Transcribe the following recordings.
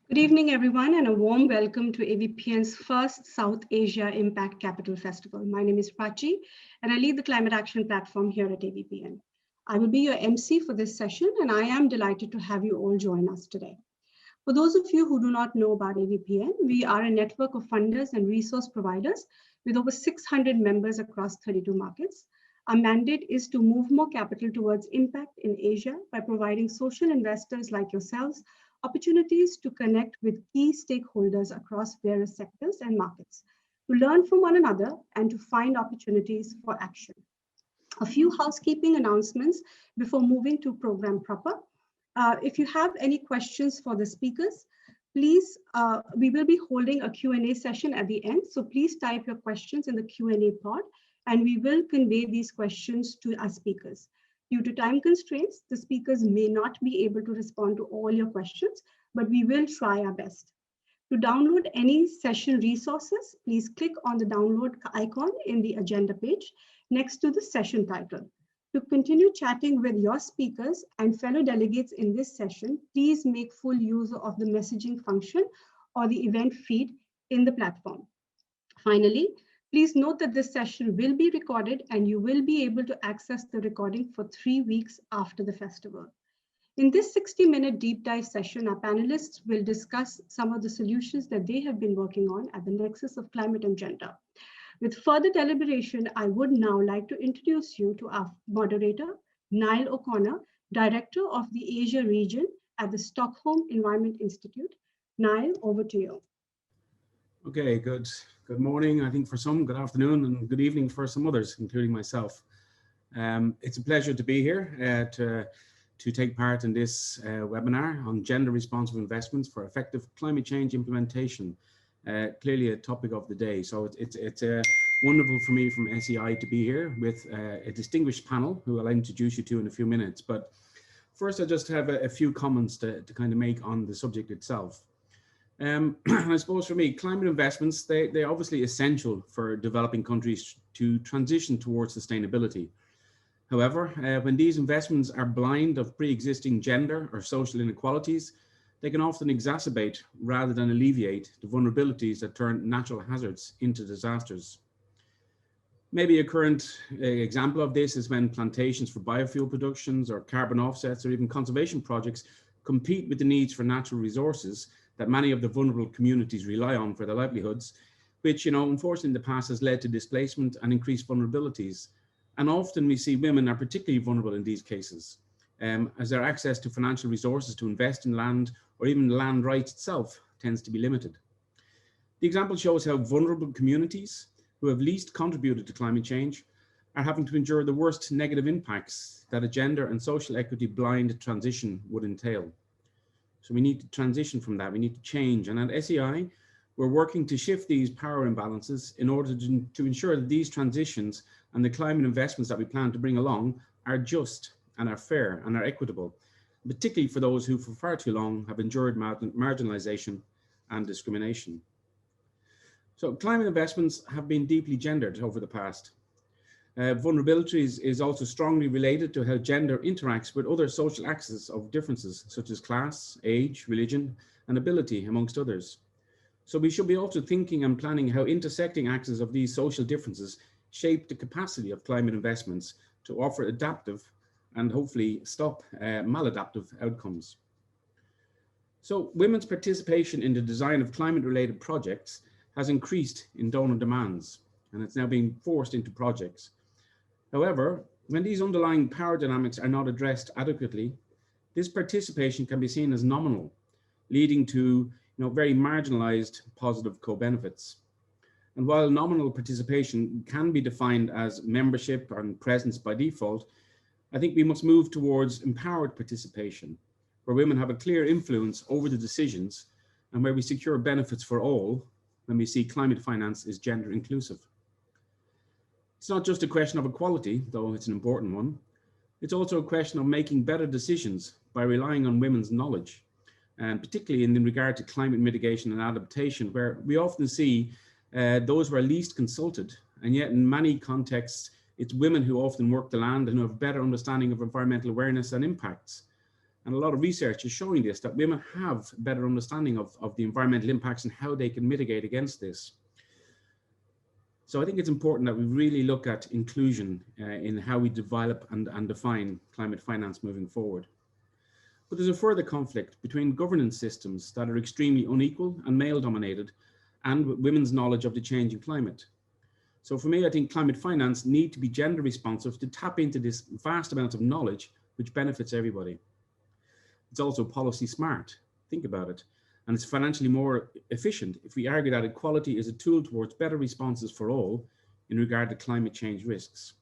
Good evening, everyone, and a warm welcome to AVPN's first South Asia Impact Capital Festival. My name is Prachi, and I lead the climate action platform here at AVPN. I will be your MC for this session, and I am delighted to have you all join us today. For those of you who do not know about AVPN, we are a network of funders and resource providers with over 600 members across 32 markets. Our mandate is to move more capital towards impact in Asia by providing social investors like yourselves opportunities to connect with key stakeholders across various sectors and markets, to learn from one another and to find opportunities for action. A few housekeeping announcements before moving to program proper. If you have any questions for the speakers, please, we will be holding a Q&A session at the end. So please type your questions in the Q&A pod, and we will convey these questions to our speakers. Due to time constraints, the speakers may not be able to respond to all your questions, but we will try our best. To download any session resources, please click on the download icon in the agenda page next to the session title. To continue chatting with your speakers and fellow delegates in this session, please make full use of the messaging function or the event feed in the platform. Finally, please note that this session will be recorded and you will be able to access the recording for 3 weeks after the festival. In this 60-minute deep dive session, our panelists will discuss some of the solutions that they have been working on at the nexus of climate and gender. With further deliberation, I would now like to introduce you to our moderator, Niall O'Connor, Director of the Asia region at the Stockholm Environment Institute. Niall, over to you. Okay, good morning, I think for some, good afternoon, and good evening for some others, including myself. It's a pleasure to be here to take part in this webinar on gender responsive investments for effective climate change implementation. Clearly a topic of the day. So it's wonderful for me from SEI to be here with a distinguished panel who I'll introduce you to in a few minutes. But first, I just have a few comments to kind of make on the subject itself. I suppose for me, climate investments, they're obviously essential for developing countries to transition towards sustainability. However, when these investments are blind of pre-existing gender or social inequalities, they can often exacerbate rather than alleviate the vulnerabilities that turn natural hazards into disasters. Maybe a current example of this is when plantations for biofuel productions or carbon offsets or even conservation projects compete with the needs for natural resources that many of the vulnerable communities rely on for their livelihoods, which, unfortunately in the past has led to displacement and increased vulnerabilities. And often we see women are particularly vulnerable in these cases, as their access to financial resources to invest in land or even land rights itself tends to be limited. The example shows how vulnerable communities who have least contributed to climate change are having to endure the worst negative impacts that a gender and social equity blind transition would entail. So we need to transition from that, we need to change. And at SEI, we're working to shift these power imbalances in order to ensure that these transitions and the climate investments that we plan to bring along are just and are fair and are equitable, particularly for those who for far too long have endured marginalization and discrimination. So climate investments have been deeply gendered over the past. Vulnerability is also strongly related to how gender interacts with other social axes of differences such as class, age, religion, and ability, amongst others. So we should be also thinking and planning how intersecting axes of these social differences shape the capacity of climate investments to offer adaptive and hopefully stop maladaptive outcomes. So women's participation in the design of climate-related projects has increased in donor demands, and it's now being forced into projects. However, when these underlying power dynamics are not addressed adequately, this participation can be seen as nominal, leading to very marginalized positive co-benefits. And while nominal participation can be defined as membership and presence by default, I think we must move towards empowered participation, where women have a clear influence over the decisions and where we secure benefits for all when we see climate finance is gender inclusive. It's not just a question of equality, though it's an important one. It's also a question of making better decisions by relying on women's knowledge, and particularly in regard to climate mitigation and adaptation, where we often see those who are least consulted, and yet in many contexts, it's women who often work the land and who have a better understanding of environmental awareness and impacts. And a lot of research is showing this, that women have a better understanding of the environmental impacts and how they can mitigate against this. So I think it's important that we really look at inclusion in how we develop and define climate finance moving forward. But there's a further conflict between governance systems that are extremely unequal and male dominated, and women's knowledge of the changing climate. So for me, I think climate finance need to be gender responsive to tap into this vast amount of knowledge which benefits everybody. It's also policy smart, think about it. And it's financially more efficient if we argue that equality is a tool towards better responses for all in regard to climate change risks.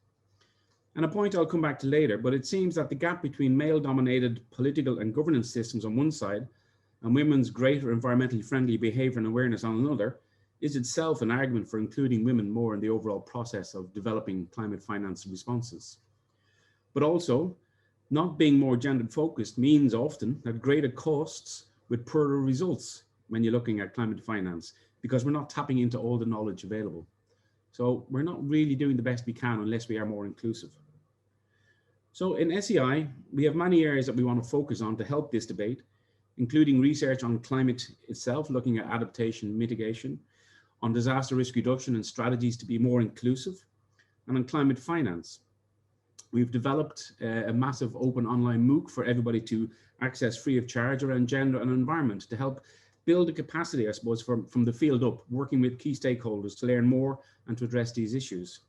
And a point I'll come back to later, but it seems that the gap between male-dominated political and governance systems on one side and women's greater environmentally friendly behaviour and awareness on another is itself an argument for including women more in the overall process of developing climate finance responses. But also, not being more gender focused means often that greater costs with poorer results when you're looking at climate finance, because we're not tapping into all the knowledge available. So we're not really doing the best we can unless we are more inclusive. So in SEI, we have many areas that we want to focus on to help this debate, including research on climate itself, looking at adaptation, mitigation, on disaster risk reduction and strategies to be more inclusive, and on climate finance. We've developed a massive open online MOOC for everybody to access free of charge around gender and environment to help build a capacity, I suppose, from the field up, working with key stakeholders to learn more and to address these issues.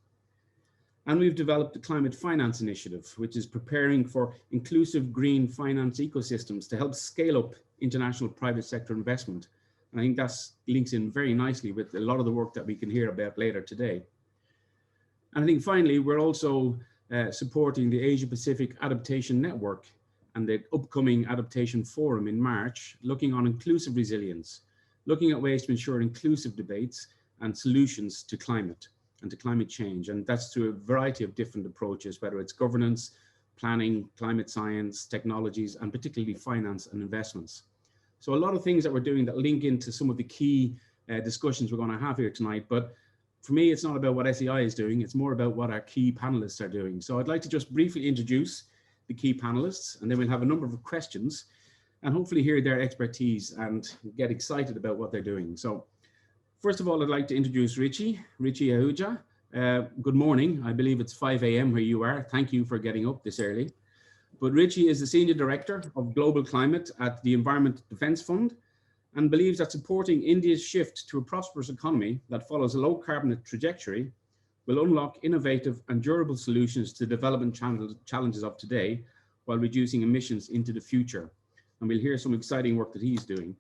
And we've developed the Climate Finance Initiative, which is preparing for inclusive green finance ecosystems to help scale up international private sector investment. And I think that links in very nicely with a lot of the work that we can hear about later today. And I think finally, we're also supporting the Asia Pacific Adaptation Network and the upcoming Adaptation Forum in March, looking on inclusive resilience, looking at ways to ensure inclusive debates and solutions to climate and to climate change. And that's through a variety of different approaches, whether it's governance, planning, climate science, technologies, and particularly finance and investments. So a lot of things that we're doing that link into some of the key discussions we're going to have here tonight. But for me, it's not about what SEI is doing, it's more about what our key panelists are doing. So I'd like to just briefly introduce the key panelists, and then we'll have a number of questions and hopefully hear their expertise and get excited about what they're doing. So first of all, I'd like to introduce Richie Ahuja. Good morning. I believe it's 5 a.m. where you are. Thank you for getting up this early. But Richie is the Senior Director of Global Climate at the Environment Defence Fund and believes that supporting India's shift to a prosperous economy that follows a low carbon trajectory will unlock innovative and durable solutions to development challenges of today while reducing emissions into the future. And we'll hear some exciting work that he's doing.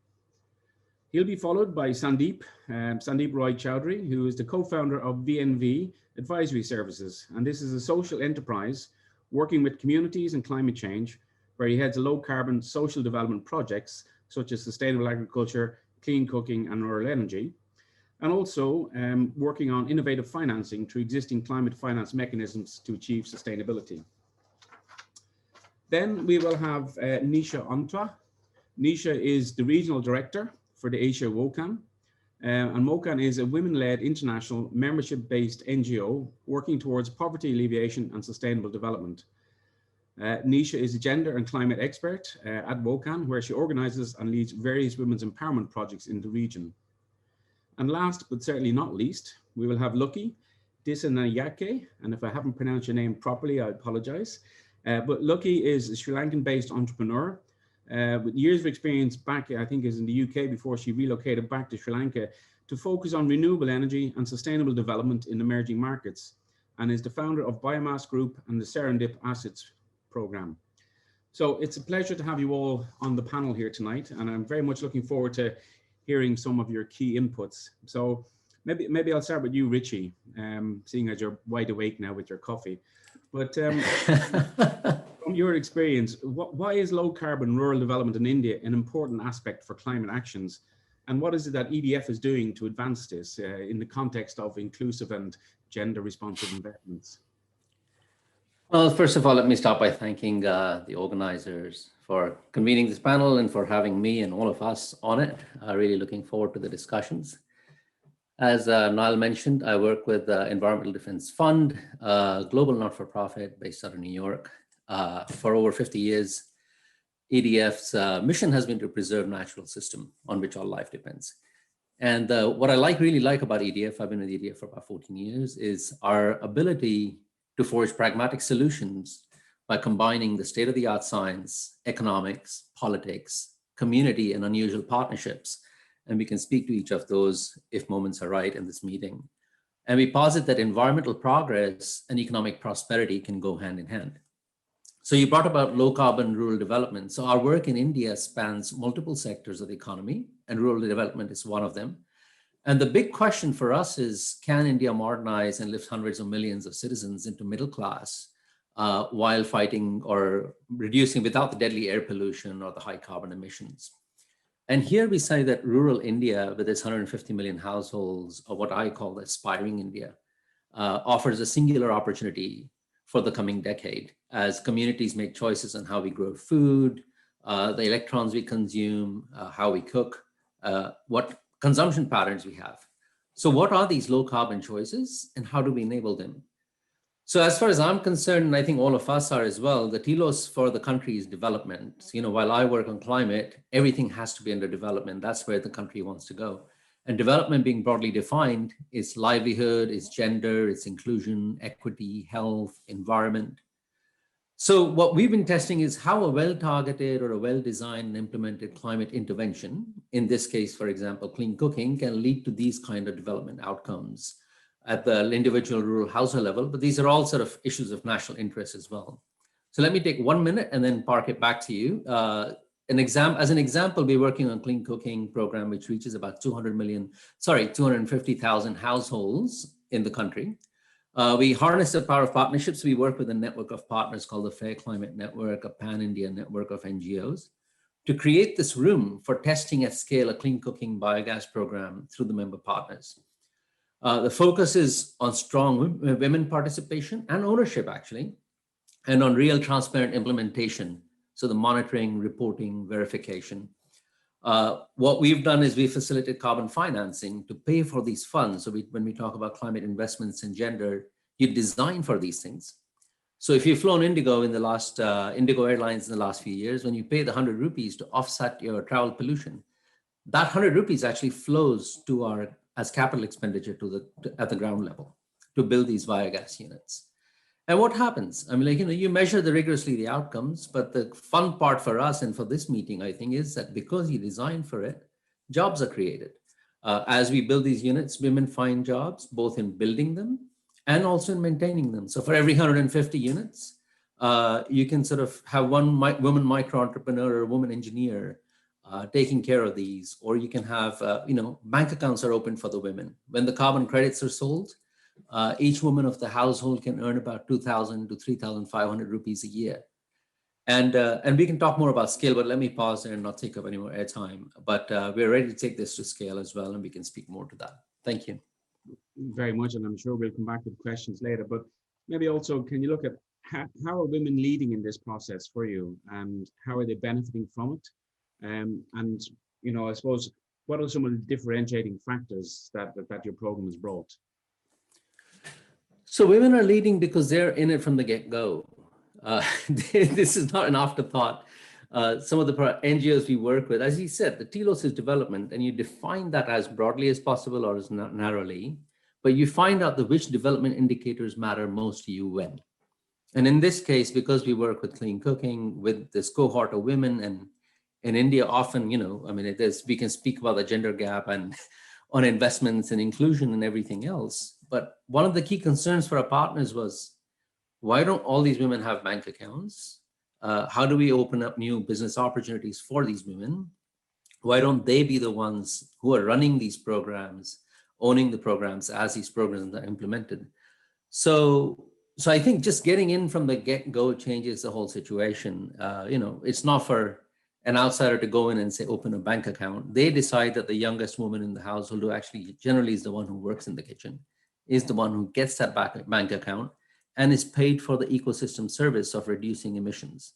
He'll be followed by Sandeep Roy Chowdhury, who is the co-founder of VNV Advisory Services. And this is a social enterprise working with communities and climate change, where he heads low carbon social development projects, such as sustainable agriculture, clean cooking, and rural energy. And also working on innovative financing through existing climate finance mechanisms to achieve sustainability. Then we will have Nisha Antwa. Nisha is the Regional Director for the Asia WOCAN. And WOCAN is a women-led international membership-based NGO working towards poverty alleviation and sustainable development. Nisha is a gender and climate expert at WOCAN, where she organizes and leads various women's empowerment projects in the region. And last, but certainly not least, we will have Lucky Disanayake. And if I haven't pronounced your name properly, I apologize. But Lucky is a Sri Lankan-based entrepreneur with years of experience back, I think is in the UK before she relocated back to Sri Lanka to focus on renewable energy and sustainable development in emerging markets, and is the founder of Biomass Group and the Serendip Assets Program. So it's a pleasure to have you all on the panel here tonight, and I'm very much looking forward to hearing some of your key inputs. So maybe I'll start with you, Richie, seeing as you're wide awake now with your coffee. But from your experience, why is low carbon rural development in India an important aspect for climate actions? And what is it that EDF is doing to advance this in the context of inclusive and gender responsive investments? Well, first of all, let me start by thanking the organizers for convening this panel and for having me and all of us on it. Really looking forward to the discussions. As Niall mentioned, I work with the Environmental Defence Fund, a global not-for-profit based out of New York. For over 50 years, EDF's mission has been to preserve natural system on which all life depends. And what I really like about EDF, I've been with EDF for about 14 years, is our ability to forge pragmatic solutions by combining the state-of-the-art science, economics, politics, community, and unusual partnerships. And we can speak to each of those if moments are right in this meeting. And we posit that environmental progress and economic prosperity can go hand in hand. So you brought about low carbon rural development. So our work in India spans multiple sectors of the economy, and rural development is one of them. And the big question for us is, can India modernize and lift hundreds of millions of citizens into middle class while fighting or reducing without the deadly air pollution or the high carbon emissions? And here we say that rural India, with its 150 million households, or what I call aspiring India, offers a singular opportunity for the coming decade as communities make choices on how we grow food, the electrons we consume, how we cook, what consumption patterns we have. So what are these low carbon choices and how do we enable them? So as far as I'm concerned, and I think all of us are as well, the telos for the country is development. While I work on climate, everything has to be under development. That's where the country wants to go. And development being broadly defined is livelihood, is gender, it's inclusion, equity, health, environment. So what we've been testing is how a well-targeted or a well-designed and implemented climate intervention, in this case, for example, clean cooking, can lead to these kind of development outcomes at the individual rural household level, but these are all sort of issues of national interest as well. So let me take 1 minute and then park it back to you. As an example, we're working on clean cooking program, which reaches about 250,000 households in the country. We harness the power of partnerships. We work with a network of partners called the Fair Climate Network, a pan-India network of NGOs, to create this room for testing at scale a clean cooking biogas program through the member partners. The focus is on strong women participation and ownership, actually, and on real transparent implementation. So the monitoring, reporting, verification. What we've done is we facilitate carbon financing to pay for these funds. So when we talk about climate investments and gender, you design for these things. So if you've flown Indigo Indigo Airlines in the last few years, when you pay the 100 rupees to offset your travel pollution, that 100 rupees actually flows to as capital expenditure at the ground level to build these biogas units. And what happens? You measure rigorously the outcomes, but the fun part for us and for this meeting, I think, is that because you design for it, jobs are created. As we build these units, women find jobs, both in building them and also in maintaining them. So for every 150 units, you can sort of have one woman micro-entrepreneur or a woman engineer taking care of these, or you can have, bank accounts are open for the women. When the carbon credits are sold, each woman of the household can earn about 2,000 to 3,500 rupees a year. And we can talk more about scale, but let me pause there and not take up any more airtime. But we're ready to take this to scale as well, and we can speak more to that. Thank you. Very much, and I'm sure we'll come back with questions later. But maybe also, can you look at how are women leading in this process for you, and how are they benefiting from it? And I suppose, what are some of the differentiating factors that your program has brought? So women are leading because they're in it from the get-go. This is not an afterthought. Some of the NGOs we work with, as you said, the telos is development, and you define that as broadly as possible or as narrowly, but you find out which development indicators matter most to you when. And in this case, because we work with clean cooking, with this cohort of women, and in India, often, we can speak about the gender gap and on investments and inclusion and everything else. But one of the key concerns for our partners was, why don't all these women have bank accounts? How do we open up new business opportunities for these women? Why don't they be the ones who are running these programs, owning the programs as these programs are implemented? So I think just getting in from the get-go changes the whole situation. It's not for an outsider to go in and say, open a bank account. They decide that the youngest woman in the household, who actually generally is the one who works in the kitchen, is the one who gets that bank account and is paid for the ecosystem service of reducing emissions.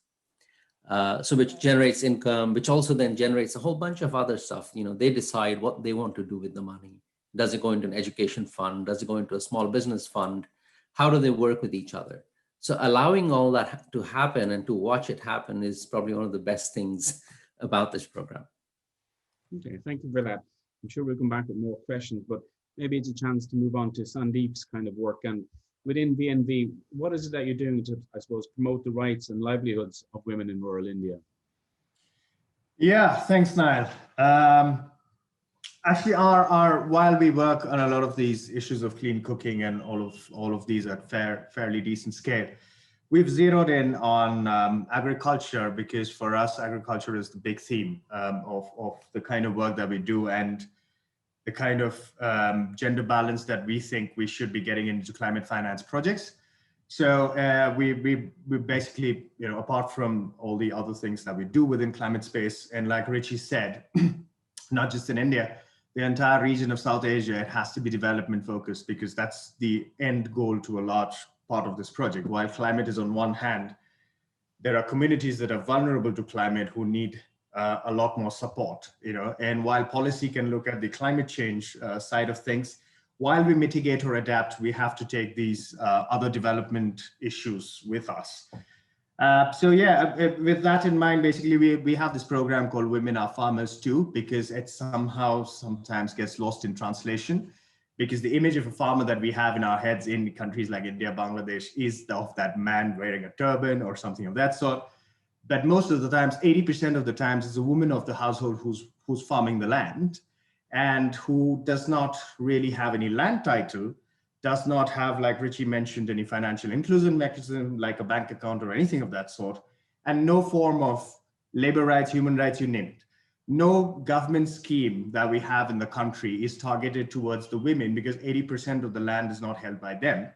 So which generates income, which also then generates a whole bunch of other stuff. They decide what they want to do with the money. Does it go into an education fund? Does it go into a small business fund? How do they work with each other? So allowing all that to happen and to watch it happen is probably one of the best things about this program. Okay, thank you for that. I'm sure we'll come back with more questions, but maybe it's a chance to move on to Sandeep's kind of work. And within VNV, what is it that you're doing to, I suppose, promote the rights and livelihoods of women in rural India? Yeah, thanks, Niall. Actually, while we work on a lot of these issues of clean cooking and all of these at fairly decent scale, we've zeroed in on agriculture, because for us, agriculture is the big theme of the kind of work that we do and the kind of gender balance that we think we should be getting into climate finance projects. So we basically, apart from all the other things that we do within climate space, and like Richie said, not just in India, the entire region of South Asia, it has to be development focused, because that's the end goal to a large part of this project. While climate is on one hand, there are communities that are vulnerable to climate who need a lot more support, and while policy can look at the climate change side of things, while we mitigate or adapt, we have to take these other development issues with us. So yeah, with that in mind, basically we have this program called Women Are Farmers Too, because it sometimes gets lost in translation, because the image of a farmer that we have in our heads in countries like India, Bangladesh, is of that man wearing a turban or something of that sort. But most of the times, 80% of the times, it's a woman of the household who's farming the land, and who does not really have any land title, does not have, like Richie mentioned, any financial inclusion mechanism like a bank account or anything of that sort, and no form of labor rights, human rights, you name it. No government scheme that we have in the country is targeted towards the women, because 80% of the land is not held by them.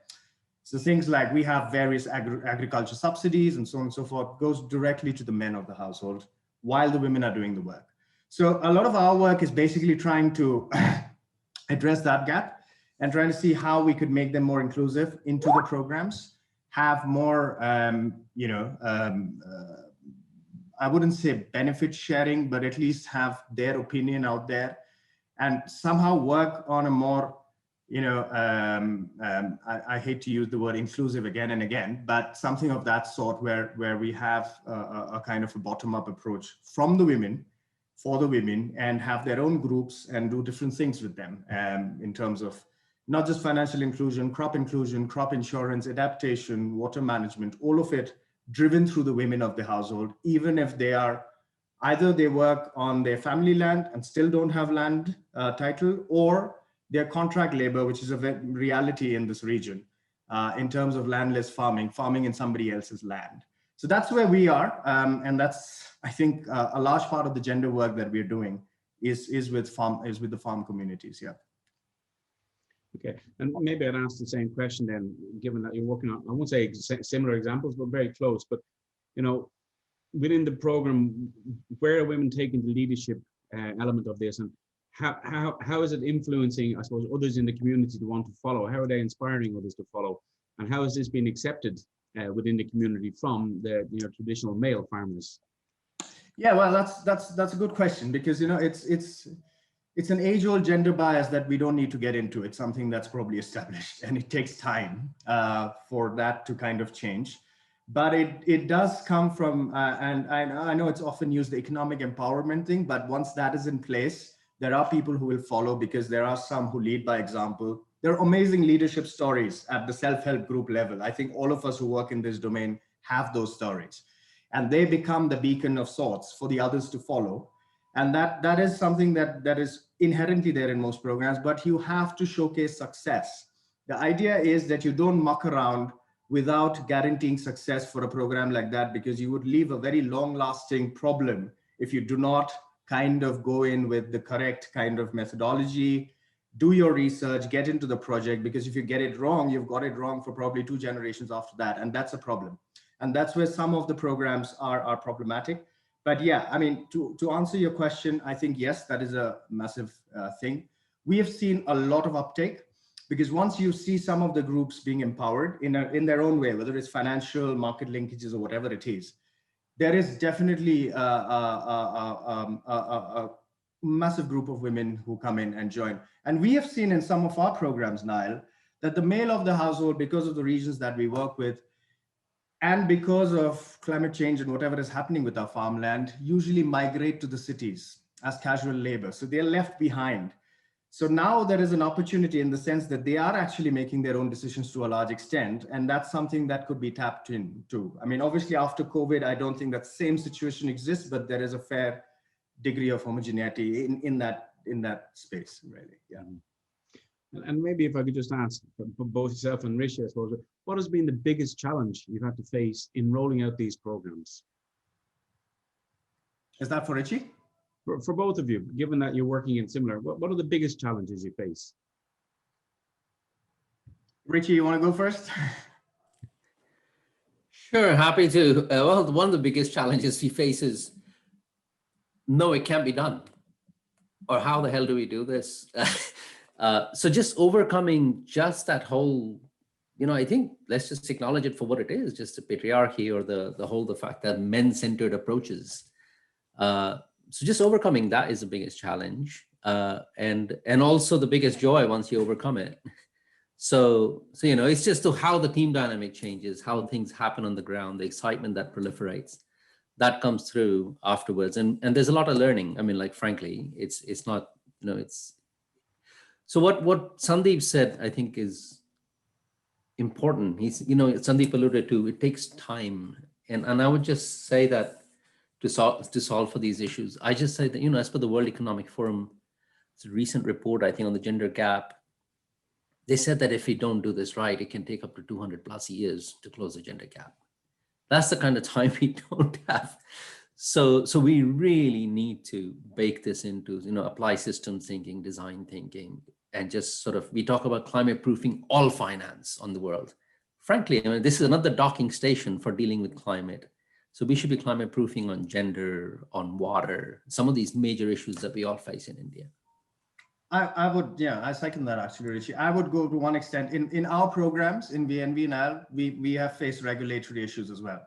So things like we have various agriculture subsidies and so on and so forth goes directly to the men of the household while the women are doing the work. So a lot of our work is basically trying to address that gap and trying to see how we could make them more inclusive into the programs, have more, I wouldn't say benefit sharing, but at least have their opinion out there, and somehow work on a more, I hate to use the word inclusive again and again, but something of that sort where we have a kind of a bottom-up approach from the women, for the women, and have their own groups and do different things with them in terms of not just financial inclusion, crop insurance, adaptation, water management, all of it driven through the women of the household, even if they are either they work on their family land and still don't have land title, or they're contract labor, which is a reality in this region in terms of landless farming in somebody else's land. So that's where we are, and that's, I think, a large part of the gender work that we're doing is with the farm communities. Yeah. Okay, and maybe I'd ask the same question then, given that you're working on, I won't say similar examples, but very close. But within the program, where are women taking the leadership element of this, and how is it influencing, I suppose, others in the community to want to follow? How are they inspiring others to follow, and how has this been accepted within the community from the traditional male farmers? Yeah, well, that's a good question, because it's an age-old gender bias that we don't need to get into. It's something that's probably established, and it takes time for that to kind of change. But it does come from, and I know it's often used, the economic empowerment thing, but once that is in place, there are people who will follow, because there are some who lead by example. There are amazing leadership stories at the self-help group level. I think all of us who work in this domain have those stories, and they become the beacon of sorts for the others to follow. And that is something that is inherently there in most programs, but you have to showcase success. The idea is that you don't muck around without guaranteeing success for a program like that, because you would leave a very long-lasting problem if you do not kind of go in with the correct kind of methodology, do your research, get into the project, because if you get it wrong, you've got it wrong for probably 2 generations after that, and that's a problem. And that's where some of the programs are problematic. But yeah, I mean, to answer your question, I think, yes, that is a massive thing. We have seen a lot of uptake, because once you see some of the groups being empowered in their own way, whether it's financial, market linkages, or whatever it is, there is definitely a massive group of women who come in and join. And we have seen in some of our programs, Niall, that the male of the household, because of the regions that we work with, and because of climate change and whatever is happening with our farmland, usually migrate to the cities as casual labor. So they're left behind. So now there is an opportunity in the sense that they are actually making their own decisions to a large extent. And that's something that could be tapped into. I mean, obviously after COVID, I don't think that same situation exists, but there is a fair degree of homogeneity in that space, really. Yeah. And maybe if I could just ask for both yourself and Rishi, I suppose, what has been the biggest challenge you've had to face in rolling out these programs? Is that for Richie? For both of you, given that you're working in similar, what are the biggest challenges you face? Richie, you want to go first? Sure, happy to. Well, one of the biggest challenges we face is, no, it can't be done. Or how the hell do we do this? So just overcoming just that whole, I think let's just acknowledge it for what it is, just the patriarchy or the fact that men-centered approaches. So just overcoming that is the biggest challenge, and also the biggest joy once you overcome it. So it's just how the team dynamic changes, how things happen on the ground, the excitement that proliferates, that comes through afterwards. And there's a lot of learning. I mean, like, frankly, it's not, it's. So what Sandeep said, I think, is important. Sandeep alluded to, it takes time, and I would just say that. To solve for these issues. I just say that, as per the World Economic Forum, it's a recent report, I think, on the gender gap. They said that if we don't do this right, it can take up to 200 plus years to close the gender gap. That's the kind of time we don't have. So we really need to bake this into, apply systems thinking, design thinking, and just we talk about climate proofing all finance on the world. Frankly, this is another docking station for dealing with climate. So we should be climate proofing on gender, on water, some of these major issues that we all face in India. I second that, actually, Richie. I would go to one extent in our programs in VNV now, we have faced regulatory issues as well.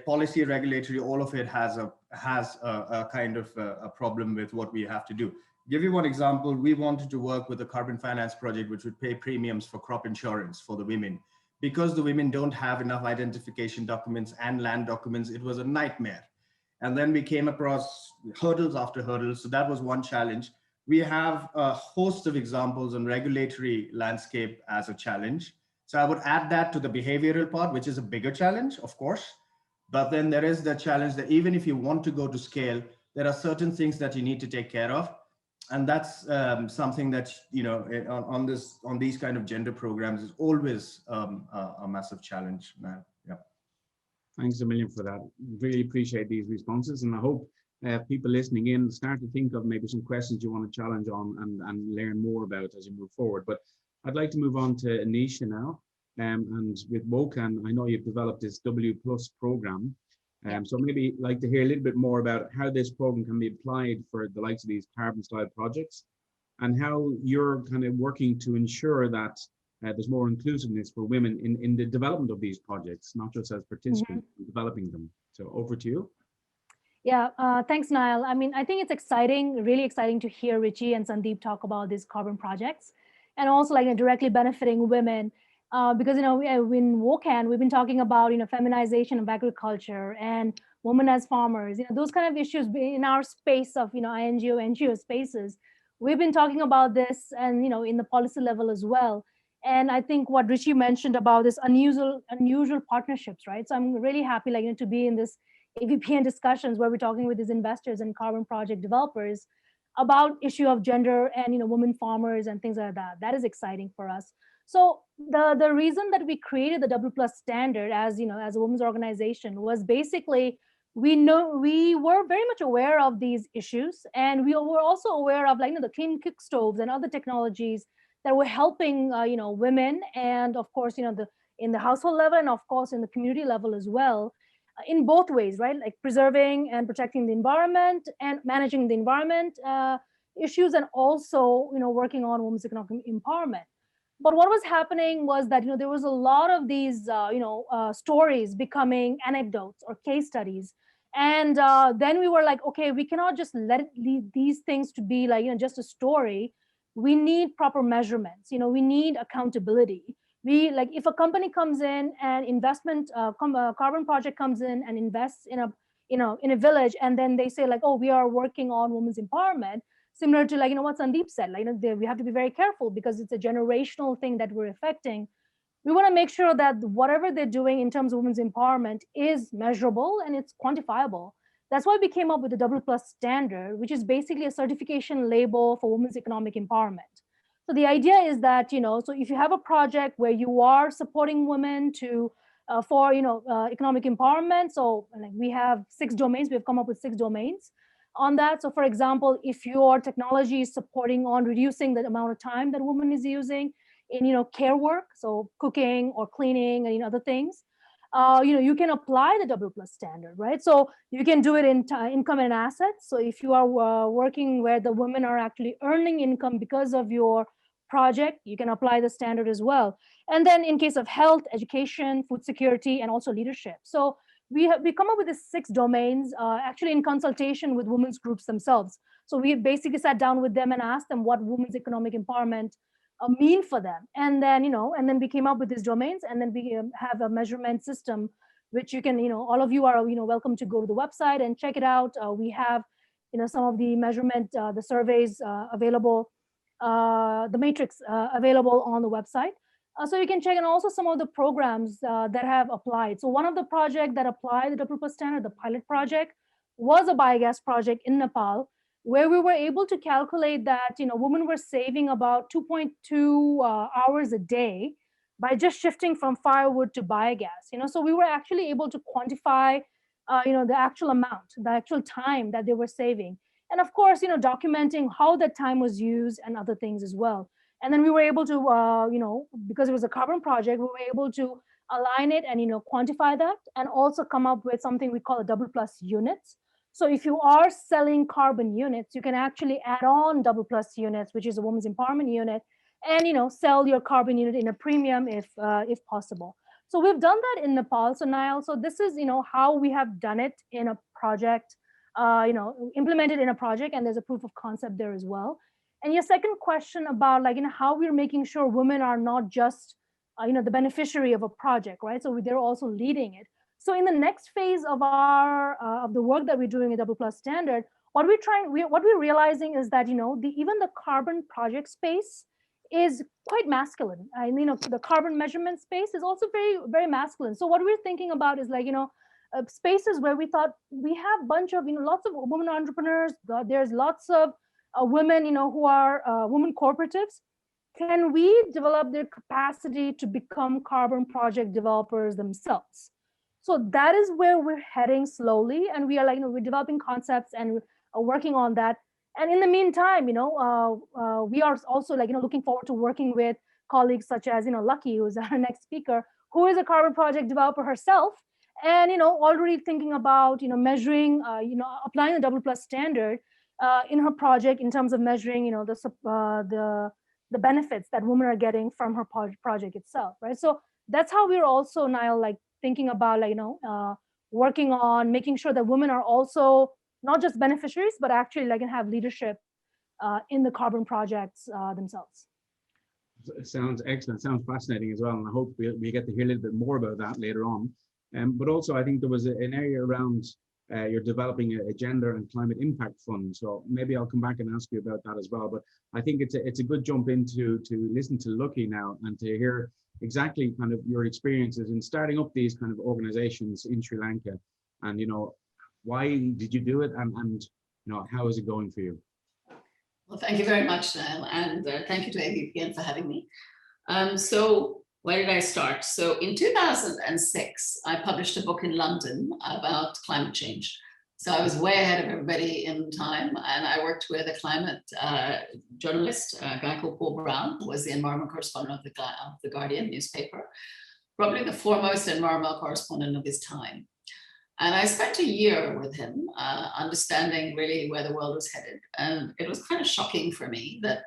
Policy, regulatory, all of it has a kind of a problem with what we have to do. Give you one example. We wanted to work with a carbon finance project which would pay premiums for crop insurance for the women. Because the women don't have enough identification documents and land documents, it was a nightmare. And then we came across hurdles after hurdles. So that was one challenge. We have a host of examples on regulatory landscape as a challenge. So I would add that to the behavioral part, which is a bigger challenge, of course. But then there is the challenge that even if you want to go to scale, there are certain things that you need to take care of. And that's something that, on these kind of gender programs is always a massive challenge now. Yeah. Thanks a million for that. Really appreciate these responses. And I hope people listening in start to think of maybe some questions you want to challenge on and learn more about as you move forward. But I'd like to move on to Anisha now. And with WOCAN, I know you've developed this W+ program. So maybe like to hear a little bit more about how this program can be applied for the likes of these carbon style projects and how you're kind of working to ensure that there's more inclusiveness for women in the development of these projects, not just as participants in developing them. So over to you. Yeah, thanks, Niall. I mean, I think it's exciting, really exciting to hear Richie and Sandeep talk about these carbon projects and also directly benefiting women. Because, in WOCAN, we've been talking about, feminization of agriculture and women as farmers, those kind of issues in our space of, INGO, NGO spaces. We've been talking about this and, in the policy level as well. And I think what Richie mentioned about this unusual partnerships, right? So I'm really happy, to be in this AVPN discussions where we're talking with these investors and carbon project developers about issue of gender and, women farmers and things like that. That is exciting for us. So the reason that we created the W+ standard as a women's organization was basically we were very much aware of these issues, and we were also aware of the clean cook stoves and other technologies that were helping women, and of course in the household level and of course in the community level as well, in both ways, right? Like preserving and protecting the environment and managing the environment issues, and also working on women's economic empowerment. But what was happening was that there was a lot of these stories becoming anecdotes or case studies, and then we were like, okay, we cannot just let these things to be just a story. We need proper measurements. We need accountability. like if a company comes in and carbon project comes in and invests in a, in a village, and then they say like, oh, we are working on women's empowerment, similar to like, what Sandeep said, like, we have to be very careful because it's a generational thing that we're affecting. We want to make sure that whatever they're doing in terms of women's empowerment is measurable and it's quantifiable. That's why we came up with the AA+ standard, which is basically a certification label for women's economic empowerment. So the idea is that, so if you have a project where you are supporting women to, for, economic empowerment, so like we have 6 domains, we've come up with 6 domains on that. So for example, if your technology is supporting on reducing the amount of time that a woman is using in, care work, so cooking or cleaning and other things, you can apply the AA+ standard, right? So you can do it in income and assets. So if you are working where the women are actually earning income because of your project, you can apply the standard as well. And then in case of health, education, food security, and also leadership. So we come up with these 6 domains, actually in consultation with women's groups themselves. So we basically sat down with them and asked them what women's economic empowerment mean for them. And then, and then we came up with these domains, and then we have a measurement system, which you can, all of you are, welcome to go to the website and check it out. We have, some of the measurement, the surveys available, the matrix available on the website. So you can check, and also some of the programs that have applied. So one of the projects that applied the AA+ standard, the pilot project, was a biogas project in Nepal, where we were able to calculate that, women were saving about 2.2 hours a day by just shifting from firewood to biogas. So we were actually able to quantify, the actual amount, the actual time that they were saving. And of course, documenting how that time was used and other things as well. And then we were able to, because it was a carbon project, we were able to align it and, quantify that, and also come up with something we call a AA+ units. So if you are selling carbon units, you can actually add on AA+ units, which is a women's empowerment unit, and, sell your carbon unit in a premium if possible. So we've done that in Nepal. So Niall, so this is, how we have done it in a project, implemented in a project, and there's a proof of concept there as well. And your second question about like, how we're making sure women are not just, the beneficiary of a project, right? So they're also leading it. So in the next phase of our of the work that we're doing at AA+ standard, what we're realizing is that, even the carbon project space is quite masculine. The carbon measurement space is also very, very masculine. So what we're thinking about is like, spaces where we thought we have a bunch of, lots of women entrepreneurs, there's lots of women, who are women cooperatives. Can we develop their capacity to become carbon project developers themselves? So that is where we're heading slowly. And we are like, we're developing concepts and working on that. And in the meantime, we are also like, looking forward to working with colleagues such as, Lucky, who's our next speaker, who is a carbon project developer herself. And, already thinking about, measuring, applying the AA+ standard in her project in terms of measuring, the benefits that women are getting from her project itself, right? So that's how we're also now like thinking about, like, working on making sure that women are also not just beneficiaries, but actually like have leadership in the carbon projects themselves. It sounds excellent. Sounds fascinating as well. And I hope we get to hear a little bit more about that later on. But also, I think there was an area around you're developing a gender and climate impact fund. So maybe I'll come back and ask you about that as well. But I think it's a good jump into to listen to Lucky now and to hear exactly kind of your experiences in starting up these kind of organizations in Sri Lanka, and why did you do it, and how is it going for you? Well, thank you very much, Niall, and thank you to AVPN for having me. So where did I start? So in 2006, I published a book in London about climate change. So I was way ahead of everybody in time, and I worked with a climate journalist, a guy called Paul Brown, who was the environment correspondent of the Guardian newspaper, probably the foremost environmental correspondent of his time. And I spent a year with him, understanding really where the world was headed. And it was kind of shocking for me that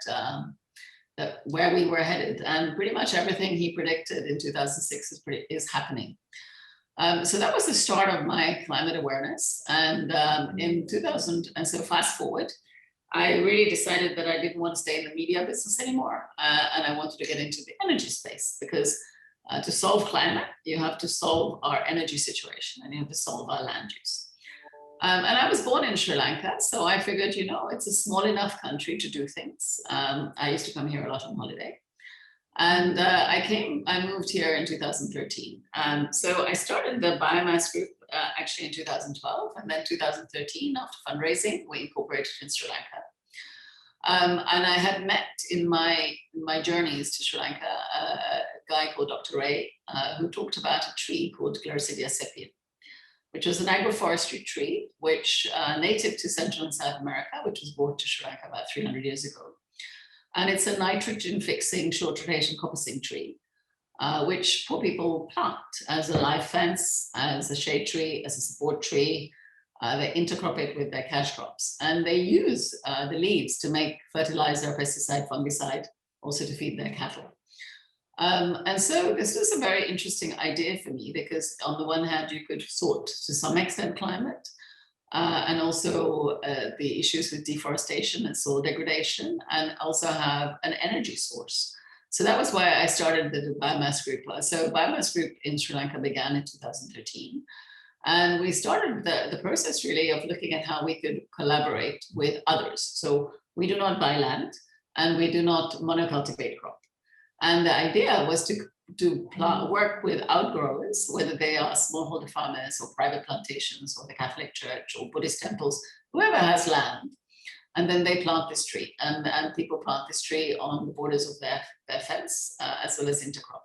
where we were headed, and pretty much everything he predicted in 2006 is happening. So that was the start of my climate awareness. And in 2000, and so fast forward, I really decided that I didn't want to stay in the media business anymore. And I wanted to get into the energy space because to solve climate, you have to solve our energy situation and you have to solve our land use. And I was born in Sri Lanka, so I figured, you know, it's a small enough country to do things. I used to come here a lot on holiday. And I moved here in 2013. So I started the biomass group actually in 2012, and then 2013, after fundraising, we incorporated in Sri Lanka. And I had met in my journeys to Sri Lanka a guy called Dr. Ray, who talked about a tree called Gliricidia sepium, which was an agroforestry tree, which native to Central and South America, which was brought to Sri Lanka about 300 years ago. And it's a nitrogen fixing short rotation coppicing tree, which poor people plant as a live fence, as a shade tree, as a support tree. They intercrop it with their cash crops. And they use the leaves to make fertilizer, pesticide, fungicide, also to feed their cattle. And so this was a very interesting idea for me because on the one hand, you could sort to some extent climate and also the issues with deforestation and soil degradation, and also have an energy source. So that was why I started the biomass group. So biomass group in Sri Lanka began in 2013. And we started the process really of looking at how we could collaborate with others. So we do not buy land and we do not monocultivate crop. And the idea was to work with outgrowers, whether they are smallholder farmers or private plantations or the Catholic Church or Buddhist temples, whoever has land. And then they plant this tree, and people plant this tree on the borders of their fence, as well as intercrop.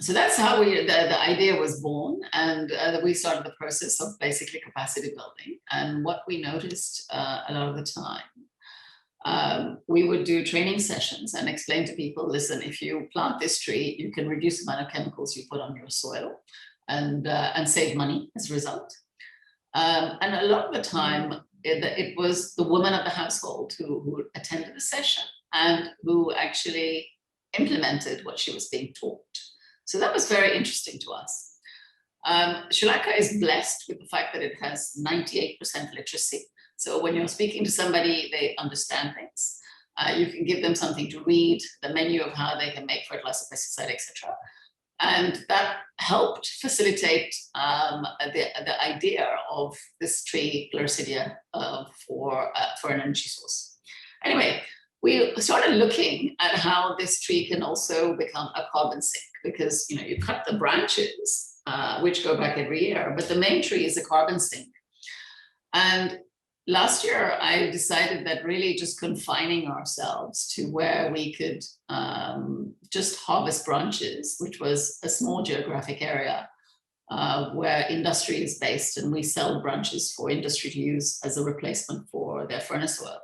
So that's how the idea was born, and we started the process of basically capacity building. And what we noticed a lot of the time, we would do training sessions and explain to people, listen, if you plant this tree, you can reduce the amount of chemicals you put on your soil and save money as a result. And a lot of the time, it was the woman of the household who attended the session and who actually implemented what she was being taught. So that was very interesting to us. Sri Lanka is blessed with the fact that it has 98% literacy. So when you're speaking to somebody, they understand things. You can give them something to read, the menu of how they can make fertilizer, pesticide, etc. And that helped facilitate the idea of this tree, Gliricidia, for an energy source. Anyway, we started looking at how this tree can also become a carbon sink, because you cut the branches, which go back every year, but the main tree is a carbon sink. And last year, I decided that really just confining ourselves to where we could just harvest branches, which was a small geographic area where industry is based, and we sell branches for industry to use as a replacement for their furnace oil.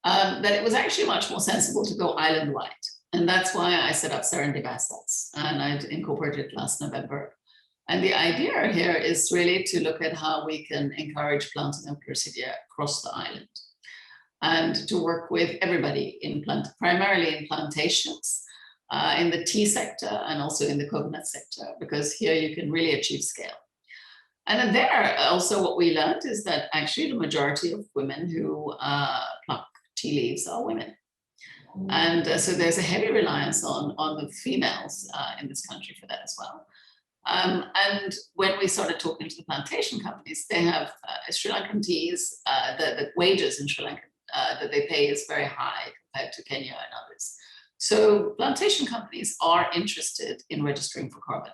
That it was actually much more sensible to go island-wide. And that's why I set up Serendip Assets, and I incorporated it last November. And the idea here is really to look at how we can encourage planting of Gliricidia across the island, and to work with everybody primarily in plantations, in the tea sector and also in the coconut sector, because here you can really achieve scale. And then there also what we learned is that actually the majority of women who pluck tea leaves are women. And so there's a heavy reliance on the females in this country for that as well. And when we started talking to the plantation companies, they have Sri Lankan teas, the wages in Sri Lanka that they pay is very high compared to Kenya and others. So plantation companies are interested in registering for carbon.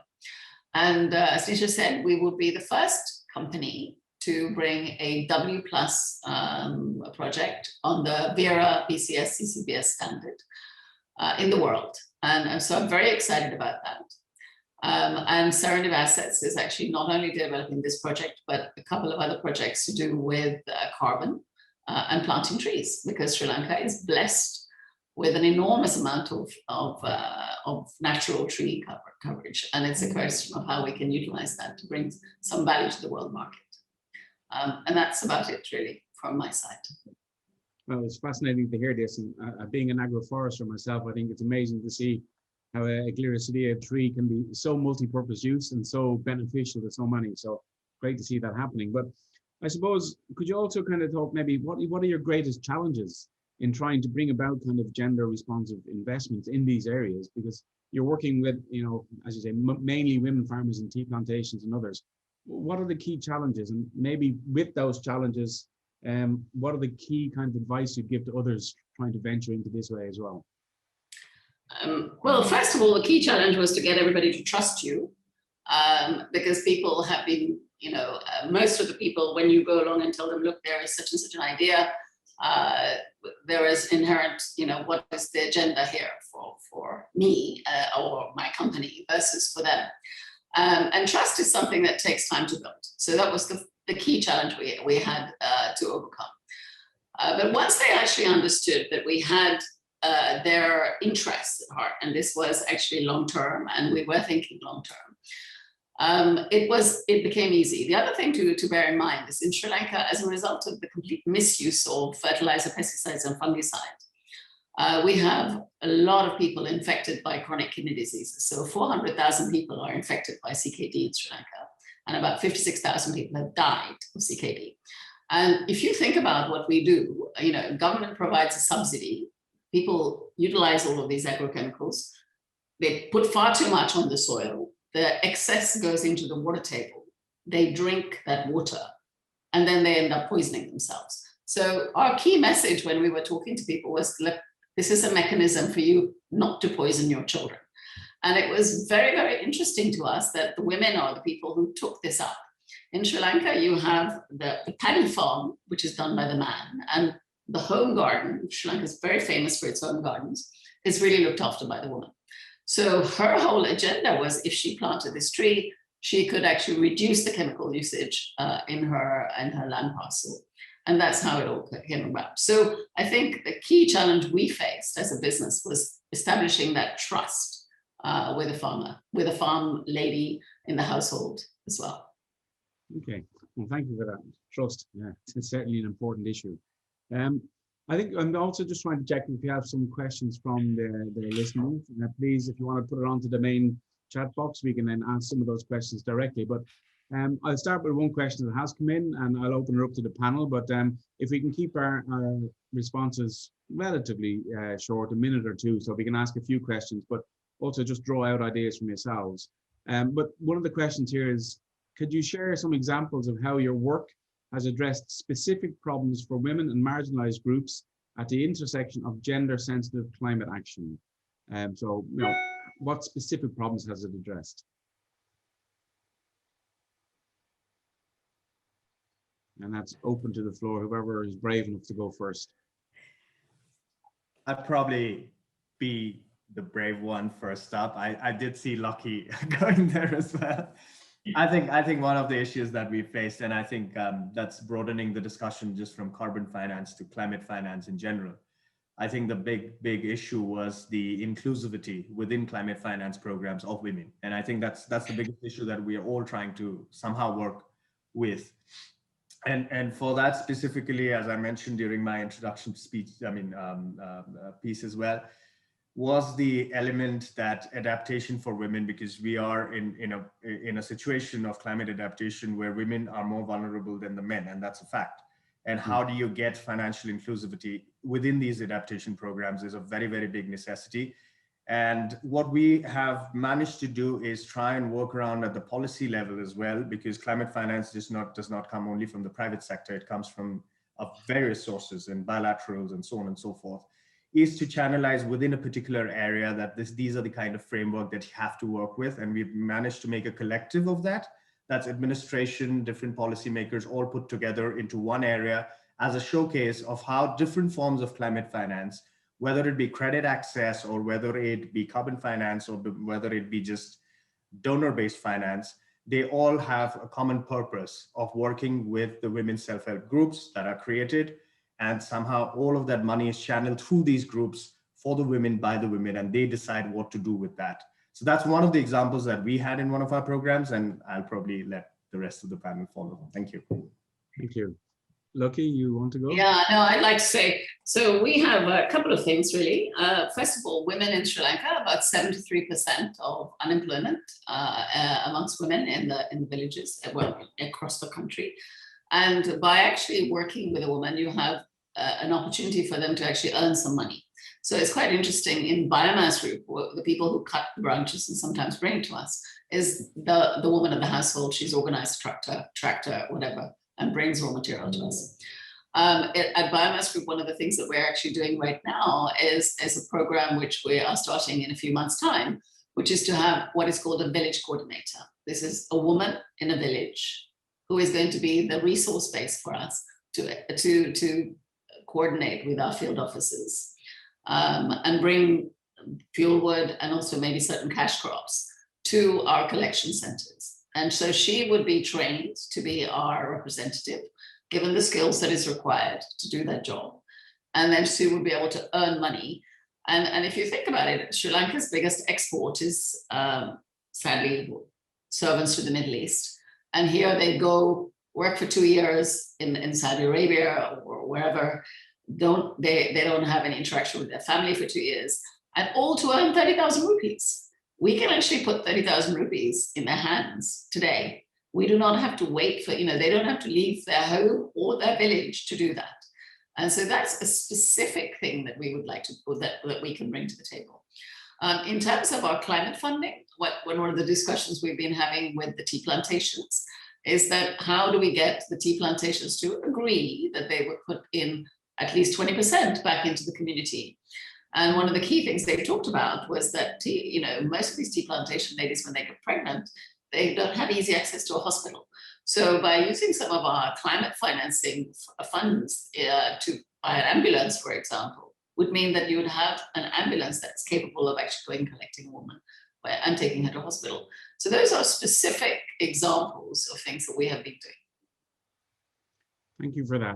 And as Nisha said, we will be the first company to bring a W+ project on the Vera BCS CCBS standard in the world. And so I'm very excited about that. And Serendip Assets is actually not only developing this project, but a couple of other projects to do with carbon and planting trees, because Sri Lanka is blessed with an enormous amount of natural tree coverage. And it's a question of how we can utilize that to bring some value to the world market. And that's about it really from my side. Well, it's fascinating to hear this. And being an agroforester myself, I think it's amazing to see how a Gliricidia tree can be so multi-purpose use and so beneficial to so many. So great to see that happening. But I suppose, could you also kind of talk maybe what are your greatest challenges in trying to bring about kind of gender responsive investments in these areas? Because you're working with, you know, as you say, mainly women farmers and tea plantations and others. What are the key challenges? And maybe with those challenges, what are the key kind of advice you'd give to others trying to venture into this way as well? Well, first of all, the key challenge was to get everybody to trust you, because people have been, you know, most of the people, when you go along and tell them, look, there is such and such an idea, there is inherent, you know, what is the agenda here for me or my company versus for them. And trust is something that takes time to build. So that was the key challenge we had to overcome. But once they actually understood that we had their interests at heart, and this was actually long-term, and we were thinking long-term, it became easy. The other thing to bear in mind is in Sri Lanka, as a result of the complete misuse of fertilizer, pesticides, and fungicides, we have a lot of people infected by chronic kidney diseases. So 400,000 people are infected by CKD in Sri Lanka, and about 56,000 people have died of CKD. And if you think about what we do, you know, government provides a subsidy, people utilize all of these agrochemicals, they put far too much on the soil, the excess goes into the water table, they drink that water, and then they end up poisoning themselves. So our key message when we were talking to people was, look, this is a mechanism for you not to poison your children. And it was very, very interesting to us that the women are the people who took this up. In Sri Lanka, you have the paddy farm, which is done by the man, and the home garden. Sri Lanka is very famous for its home gardens, is really looked after by the woman. So her whole agenda was, if she planted this tree, she could actually reduce the chemical usage in her land parcel. And that's how it all came about. So I think the key challenge we faced as a business was establishing that trust with a farmer, with a farm lady in the household as well. Okay, well, thank you for that. Trust, yeah, it's certainly an important issue. I think I'm also just trying to check if you have some questions from the listeners. Please, if you want to put it onto the main chat box, we can then answer some of those questions directly. But I'll start with one question that has come in, and I'll open it up to the panel. But if we can keep our responses relatively short, a minute or two, so we can ask a few questions, but also just draw out ideas from yourselves. But one of the questions here is, could you share some examples of how your work has addressed specific problems for women and marginalized groups at the intersection of gender-sensitive climate action? So, you know, what specific problems has it addressed? And that's open to the floor, whoever is brave enough to go first. I'd probably be the brave one first up. I did see Lucky going there as well. I think one of the issues that we faced, and I think that's broadening the discussion just from carbon finance to climate finance in general. I think the big issue was the inclusivity within climate finance programs of women. And I think that's the biggest issue that we are all trying to somehow work with. And for that specifically, as I mentioned during my introduction speech, piece as well, was the element that adaptation for women, because we are in a situation of climate adaptation where women are more vulnerable than the men, and that's a fact. And how do you get financial inclusivity within these adaptation programs is a very, very big necessity. And what we have managed to do is try and work around at the policy level as well, because climate finance does not come only from the private sector, it comes from various sources and bilaterals and so on and so forth, is to channelize within a particular area that these are the kind of framework that you have to work with. And we've managed to make a collective of that. That's administration, different policymakers all put together into one area as a showcase of how different forms of climate finance, whether it be credit access or whether it be carbon finance or whether it be just donor-based finance, they all have a common purpose of working with the women's self-help groups that are created. And somehow all of that money is channeled through these groups for the women, by the women, and they decide what to do with that. So that's one of the examples that we had in one of our programs, and I'll probably let the rest of the panel follow. Thank you. Thank you. Lucky, you want to go? Yeah, no, I'd like to say, so we have a couple of things really. First of all, women in Sri Lanka, about 73% of unemployment amongst women in the villages, well, across the country. And by actually working with a woman, you have an opportunity for them to actually earn some money. So it's quite interesting in biomass group, the people who cut the branches and sometimes bring it to us is the woman of the household. She's organized tractor, whatever, and brings raw material to us. At Biomass Group, one of the things that we're actually doing right now is a program which we are starting in a few months' time, which is to have what is called a village coordinator. This is a woman in a village who is going to be the resource base for us to coordinate with our field officers and bring fuel wood and also maybe certain cash crops to our collection centers. And so she would be trained to be our representative, given the skills that is required to do that job. And then she would be able to earn money. And if you think about it, Sri Lanka's biggest export is sadly servants to the Middle East. And here they go work for 2 years in Saudi Arabia or wherever. They don't have any interaction with their family for 2 years, and all to earn 30,000 rupees. We can actually put 30,000 rupees in their hands today. We do not have to wait for, they don't have to leave their home or their village to do that. And so that's a specific thing that we would like to put that we can bring to the table. In terms of our climate funding, one of the discussions we've been having with the tea plantations is that how do we get the tea plantations to agree that they would put in at least 20% back into the community. And one of the key things they talked about was that most of these tea plantation ladies, when they get pregnant, they don't have easy access to a hospital. So by using some of our climate financing funds to buy an ambulance, for example, would mean that you would have an ambulance that's capable of actually going collecting a woman and taking her to hospital. So those are specific examples of things that we have been doing. Thank you for that.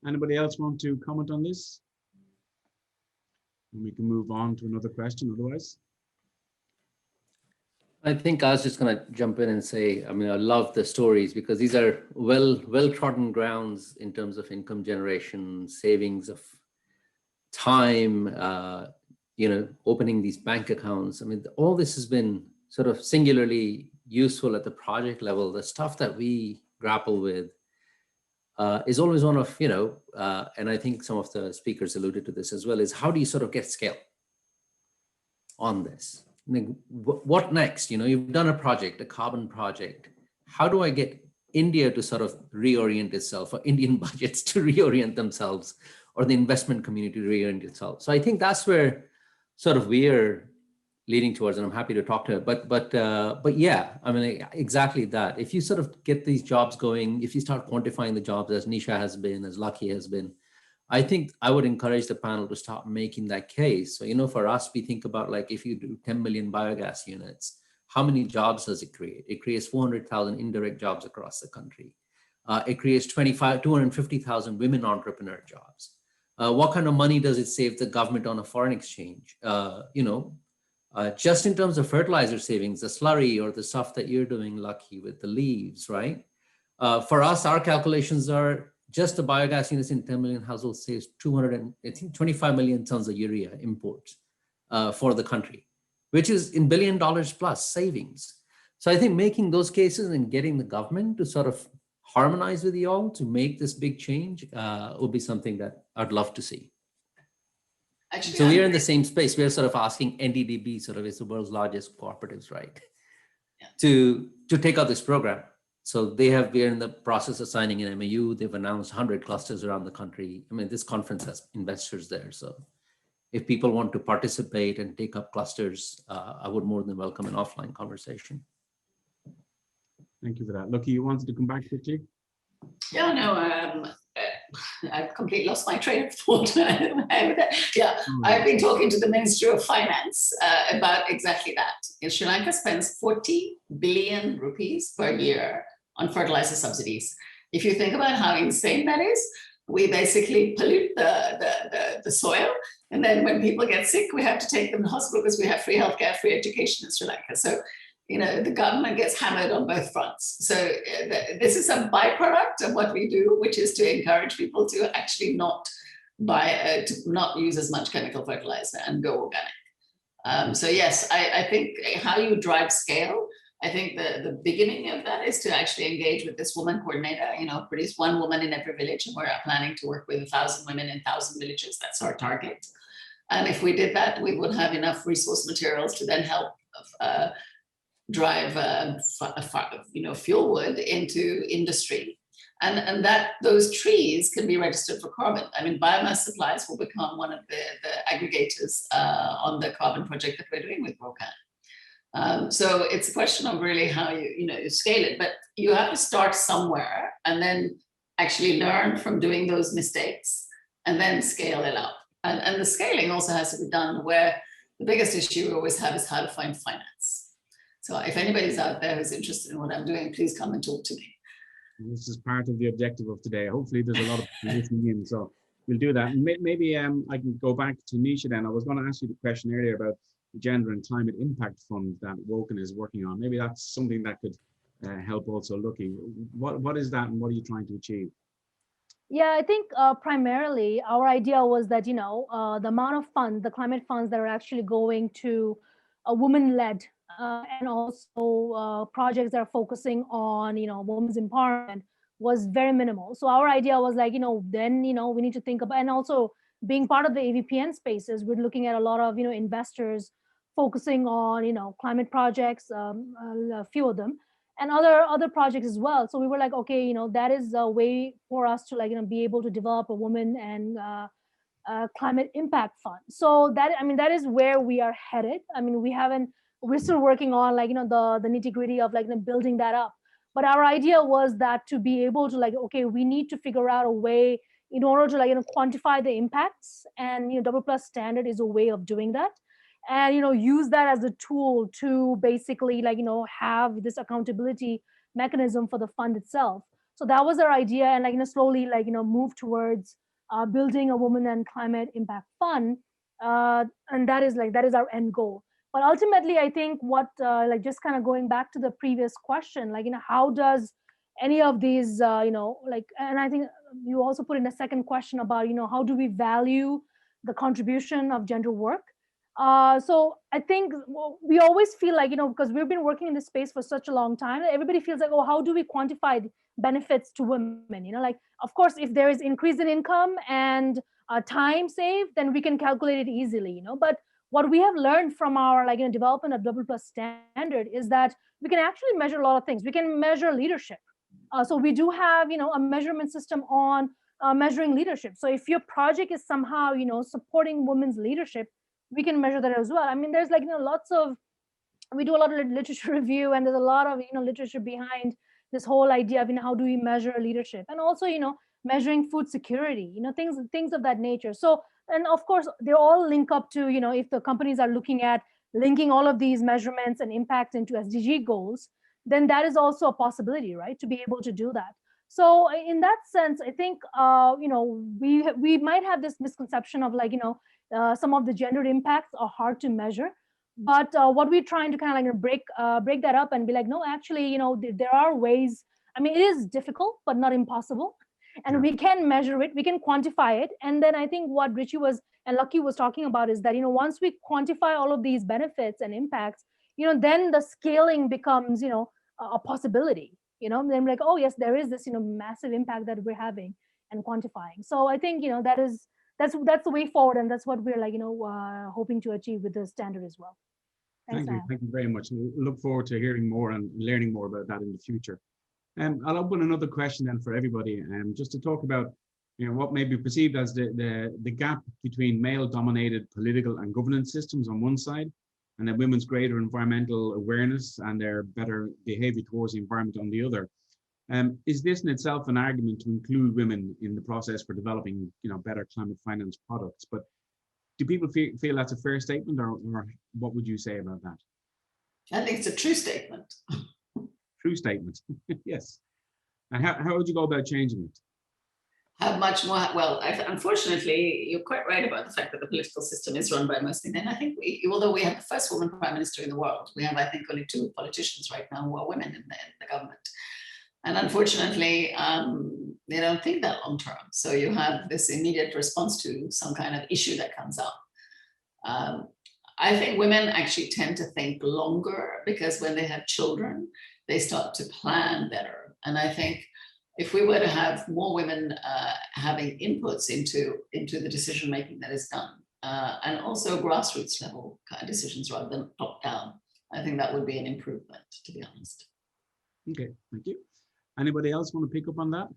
Anybody else want to comment on this? And we can move on to another question otherwise. I think I was just going to jump in and say, I love the stories because these are well-trodden grounds in terms of income generation, savings of time, opening these bank accounts. All this has been sort of singularly useful at the project level. The stuff that we grapple with is always one of, and I think some of the speakers alluded to this as well, is how do you sort of get scale on this? What next? You've done a project, a carbon project. How do I get India to sort of reorient itself, or Indian budgets to reorient themselves, or the investment community to reorient itself? So I think that's where sort of we're leading towards, and I'm happy to talk to it. But yeah, exactly that. If you sort of get these jobs going, if you start quantifying the jobs as Nisha has been, as Lucky has been, I think I would encourage the panel to start making that case. So, for us, we think about like, if you do 10 million biogas units, how many jobs does it create? It creates 400,000 indirect jobs across the country. It creates 250,000 women entrepreneur jobs. What kind of money does it save the government on a foreign exchange? Just in terms of fertilizer savings, the slurry or the stuff that you're doing, Lucky, with the leaves, right? For us, our calculations are just the biogas units in 10 million households saves 25 million tons of urea imports for the country, which is in $1 billion plus savings. So I think making those cases and getting the government to sort of harmonize with you all to make this big change would be something that I'd love to see. Actually, so we're in the same space. We're sort of asking NDDB, sort of is the world's largest cooperatives, right? Yeah. To take out this program. So we're in the process of signing an MOU. They've announced 100 clusters around the country. This conference has investors there. So if people want to participate and take up clusters, I would more than welcome an offline conversation. Thank you for that. Lucky, you wanted to come back quickly? Yeah, no, I've completely lost my train of thought. I've been talking to the Ministry of Finance about exactly that. Sri Lanka spends 40 billion rupees per year on fertilizer subsidies. If you think about how insane that is, we basically pollute the soil. And then when people get sick, we have to take them to hospital because we have free healthcare, free education in Sri Lanka. So, the government gets hammered on both fronts. So this is a byproduct of what we do, which is to encourage people to actually not use as much chemical fertilizer and go organic. So yes, I think how you drive scale I think the beginning of that is to actually engage with this woman coordinator, produce one woman in every village. And we're planning to work with 1,000 women in 1,000 villages. That's our target. And if we did that, we would have enough resource materials to then help drive fuel wood into industry. And that those trees can be registered for carbon. I mean, biomass supplies will become one of the aggregators on the carbon project that we're doing with Rokan. So it's a question of really how you scale it, but you have to start somewhere and then actually learn from doing those mistakes and then scale it up. And the scaling also has to be done where the biggest issue we always have is how to find finance. So if anybody's out there who's interested in what I'm doing, please come and talk to me. This is part of the objective of today. Hopefully there's a lot of people listening in, so we'll do that. And maybe I can go back to Nisha then. I was going to ask you the question earlier about the Gender and Climate Impact Fund that Woken is working on. Maybe that's something that could help also looking. What is that and what are you trying to achieve? Yeah, I think primarily our idea was that, the amount of funds, the climate funds that are actually going to a woman-led and also projects that are focusing on, women's empowerment was very minimal. So our idea was like, then, we need to think about, and also being part of the AVPN spaces, we're looking at a lot of, investors focusing on, climate projects, a few of them, and other projects as well. So we were like, okay, that is a way for us to be able to develop a woman and climate impact fund. So that is where we are headed. I mean, we're still working on the nitty gritty of building that up. But our idea was that to be able to okay, we need to figure out a way in order to quantify the impacts, and Double Plus Standard is a way of doing that. And use that as a tool to basically have this accountability mechanism for the fund itself. So that was our idea, and slowly move towards building a woman and climate impact fund, and that is our end goal. But ultimately, I think what just kind of going back to the previous question, how does any of these and I think you also put in a second question about how do we value the contribution of gender work. So I think we always feel because we've been working in this space for such a long time, everybody feels like, oh, how do we quantify benefits to women? Of course, if there is increase in income and time saved, then we can calculate it easily, But what we have learned from our development of Double Plus Standard is that we can actually measure a lot of things. We can measure leadership. So we do have, a measurement system on measuring leadership. So if your project is somehow, supporting women's leadership, we can measure that as well. I mean, there's we do a lot of literature review, and there's a lot of, literature behind this whole idea of, how do we measure leadership, and also, measuring food security, things of that nature. So, and of course, they all link up to, if the companies are looking at linking all of these measurements and impacts into SDG goals, then that is also a possibility, right? To be able to do that. So in that sense, I think, we might have this misconception of some of the gendered impacts are hard to measure, but what we're trying to kind of break that up and be like, no, actually, there are ways. I mean, it is difficult, but not impossible, and we can measure it, we can quantify it. And then I think what Richie and Lucky was talking about is that once we quantify all of these benefits and impacts, then the scaling becomes a possibility. Then like, oh yes, there is this massive impact that we're having and quantifying. So I think that's the way forward, and that's what we're hoping to achieve with the standard as well. Thank you very much. Look forward to hearing more and learning more about that in the future. I'll open another question then for everybody, just to talk about what may be perceived as the gap between male-dominated political and governance systems on one side, and then women's greater environmental awareness and their better behavior towards the environment on the other. Is this in itself an argument to include women in the process for developing, better climate finance products? But do people feel that's a fair statement, or what would you say about that? I think it's a true statement. True statement, yes. And how would you go about changing it? How much more? Well, unfortunately, you're quite right about the fact that the political system is run by mostly men. I think although we have the first woman prime minister in the world, we have, I think, only 2 politicians right now who are women in the government. And unfortunately, they don't think that long term. So you have this immediate response to some kind of issue that comes up. I think women actually tend to think longer because when they have children, they start to plan better. And I think if we were to have more women having inputs into the decision making that is done, and also grassroots level kind of decisions rather than top down, I think that would be an improvement, to be honest. Okay, thank you. Anybody else want to pick up on that?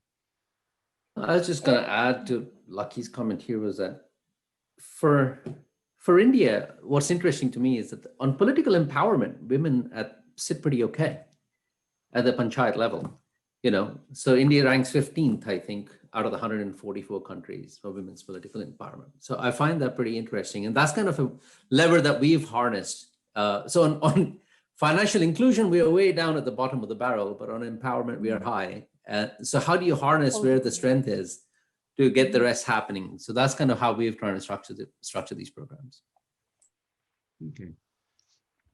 I was just going to add to Lucky's comment here was that for India, what's interesting to me is that on political empowerment, women sit pretty okay at the panchayat level. So India ranks 15th, I think, out of the 144 countries for women's political empowerment. So I find that pretty interesting. And that's kind of a lever that we've harnessed. So on financial inclusion, we are way down at the bottom of the barrel, but on empowerment, we are high. So how do you harness where the strength is to get the rest happening? So that's kind of how we've tried to structure these programs. Okay.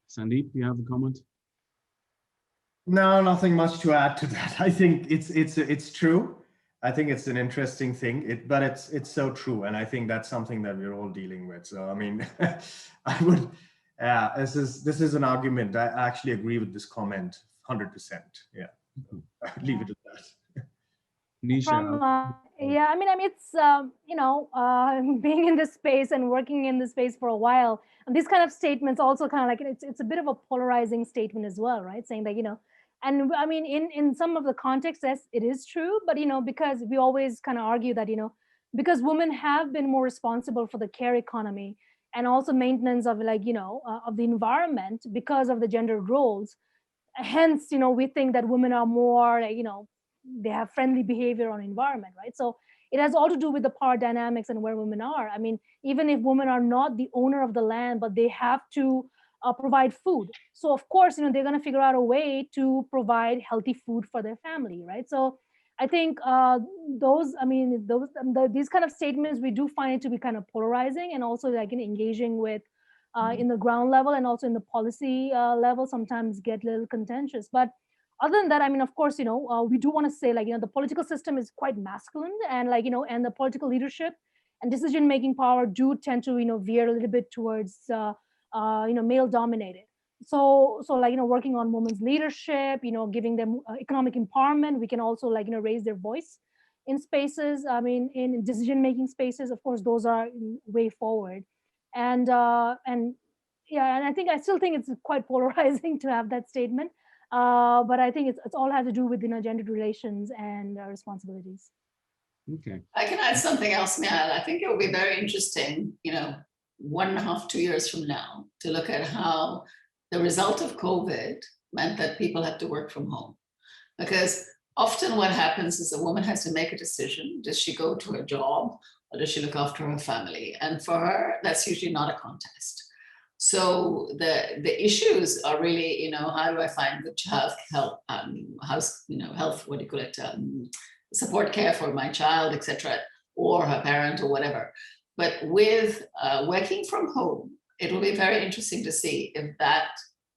Sandeep, do you have a comment? No, nothing much to add to that. I think it's true. I think it's an interesting thing, but it's so true, and I think that's something that we're all dealing with. So I mean, I would. This is an argument. I actually agree with this comment 100%. Yeah, leave it at that. Nisha. Yeah, I mean, it's being in this space and working in this space for a while, and these kind of statements also kind of like it's a bit of a polarizing statement as well, right? Saying that and I mean, in some of the contexts, yes, it is true, but because we always kind of argue that because women have been more responsible for the care economy and also maintenance of of the environment because of the gendered roles. Hence, we think that women are more they have friendly behavior on environment, right? So it has all to do with the power dynamics and where women are. I mean, even if women are not the owner of the land, but they have to provide food. So of course, they're going to figure out a way to provide healthy food for their family, right? So I think these kind of statements, we do find it to be kind of polarizing, and also engaging with in the ground level and also in the policy level sometimes get a little contentious. But other than that, I mean, of course, we do want to say the political system is quite masculine, and and the political leadership and decision-making power do tend to veer a little bit towards male dominated. So working on women's leadership, giving them economic empowerment, we can also raise their voice in spaces. I mean, in decision-making spaces, of course, those are way forward. And yeah, and I still think it's quite polarizing to have that statement. But I think it's all has to do with gendered relations and responsibilities. Okay. I can add something else, Nihal. I think it will be very interesting, 1.5, 2 years from now, to look at how the result of COVID meant that people had to work from home. Because often what happens is a woman has to make a decision. Does she go to a job or does she look after her family? And for her, that's usually not a contest. So the issues are really, how do I find good health, what do you call it, support care for my child, etc., or her parent or whatever. But with working from home, it will be very interesting to see if that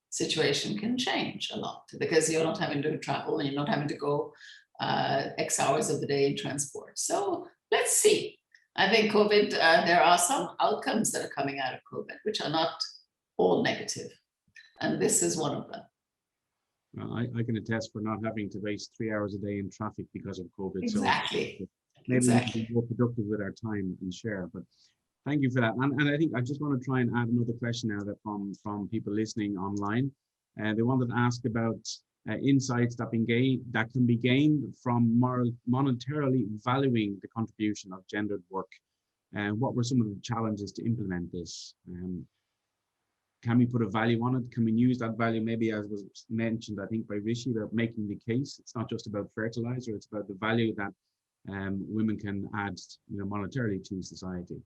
situation can change a lot, because you're not having to travel and you're not having to go X hours of the day in transport. So let's see. I think COVID, there are some outcomes that are coming out of COVID, which are not all negative. And this is one of them. Well, I can attest for not having to waste 3 hours a day in traffic because of COVID. Exactly. So maybe we can be more productive with our time and share. But thank you for that. And I think I just want to try and add another question now that from people listening online. They wanted to ask about insights that can be gained from monetarily valuing the contribution of gendered work. And what were some of the challenges to implement this? Can we put a value on it? Can we use that value, maybe as was mentioned, I think by Rishi, about making the case? It's not just about fertilizer, it's about the value that women can add monetarily to society.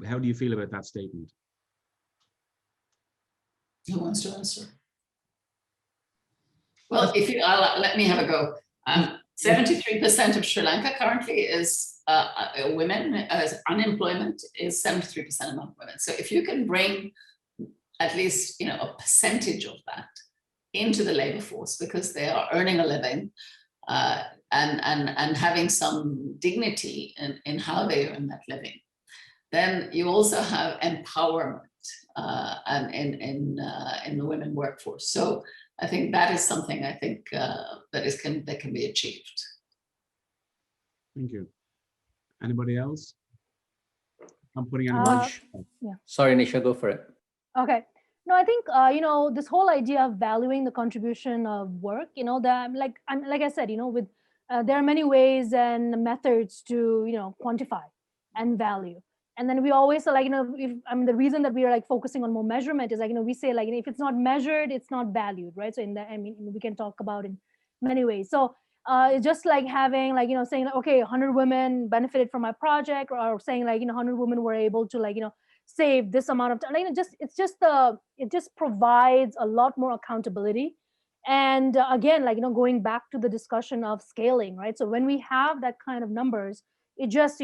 How do you feel about that statement? Who wants to answer? Well, let me have a go. 73% of Sri Lanka currently is women. Unemployment is 73% among women. So if you can bring at least a percentage of that into the labor force, because they are earning a living and having some dignity in how they earn that living, then you also have empowerment. and in the women workforce. So I think that is something I think that can be achieved. Thank you. Anybody else? I'm putting anyone. Munch. yeah. Sorry, Nisha, go for it. Okay. No, I think this whole idea of valuing the contribution of work, that like I said, with there are many ways and methods to quantify and value. And then we always say, the reason that we are like focusing on more measurement is we say if it's not measured, it's not valued, right? So we can talk about in many ways. So it's just like having saying okay, 100 women benefited from my project, or saying 100 women were able to save this amount of time. It just provides a lot more accountability. And again, going back to the discussion of scaling, right? So when we have that kind of numbers, it's just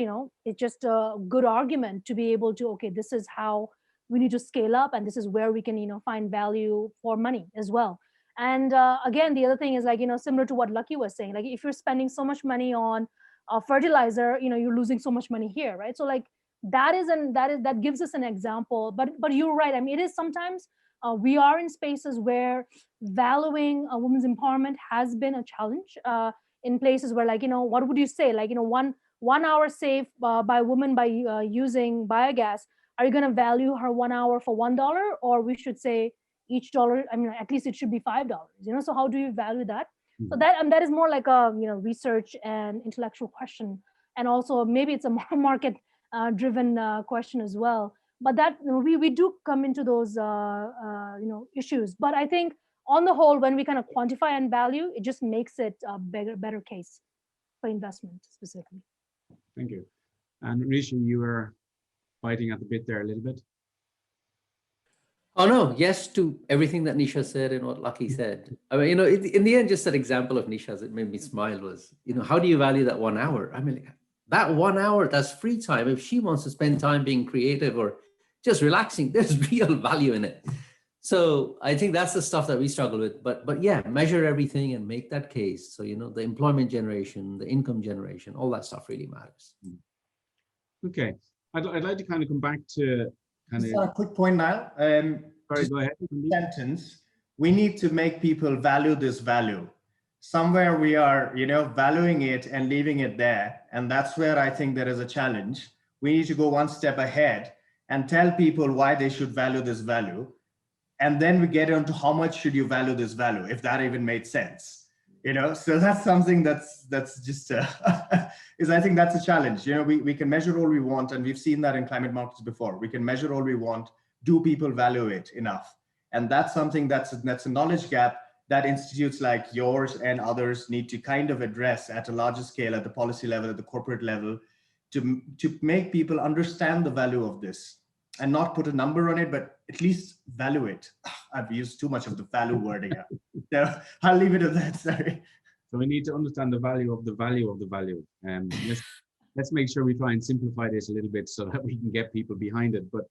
a good argument to be able to, okay, this is how we need to scale up, and this is where we can find value for money as well. And again, the other thing is similar to what Lucky was saying, if you're spending so much money on fertilizer, you're losing so much money here, right? So that gives us an example. But you're right. It is sometimes we are in spaces where valuing a women's empowerment has been a challenge in places where what would you say? 1 hour saved by a woman by using biogas, are you going to value her 1 hour for $1, or we should say each dollar, at least it should be $5, so how do you value that? Mm-hmm. So that is more like a research and intellectual question, and also maybe it's a more market driven question as well. But that we do come into those issues. But I think on the whole, when we kind of quantify and value, it just makes it a better case for investment specifically. Thank you. And Rishi, you were biting at the bit there a little bit. Oh no, yes to everything that Nisha said and what Lucky said. In the end, just that example of Nisha's, it made me smile was, how do you value that 1 hour? That 1 hour, that's free time. If she wants to spend time being creative or just relaxing, there's real value in it. So I think that's the stuff that we struggle with. But yeah, measure everything and make that case. So, the employment generation, the income generation, all that stuff really matters. Okay. I'd like to kind of come back to just a quick point, Niall. Sorry, go ahead. Sentence. We need to make people value this value. Somewhere we are, valuing it and leaving it there. And that's where I think there is a challenge. We need to go one step ahead and tell people why they should value this value. And then we get into how much should you value this value, if that even made sense. So that's something that's just, I think that's a challenge. We can measure all we want, and we've seen that in climate markets before. We can measure all we want. Do people value it enough? And that's something that's a knowledge gap that institutes like yours and others need to kind of address at a larger scale, at the policy level, at the corporate level, to make people understand the value of this and not put a number on it, but at least value it. I've used too much of the value word here. So I'll leave it at that, sorry. So we need to understand the value of the value of the value. Let's make sure we try and simplify this a little bit so that we can get people behind it. But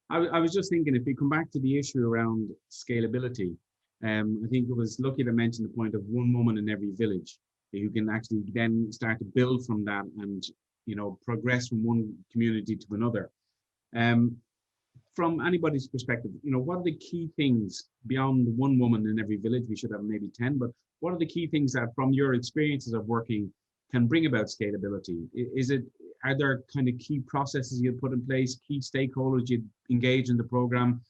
I was just thinking, if we come back to the issue around scalability, I think it was Lucky that mentioned the point of one woman in every village. You can actually then start to build from that and progress from one community to another. From anybody's perspective, what are the key things beyond one woman in every village? We should have maybe 10, but what are the key things that from your experiences of working can bring about scalability? Are there kind of key processes you'd put in place, key stakeholders you'd engage in the program?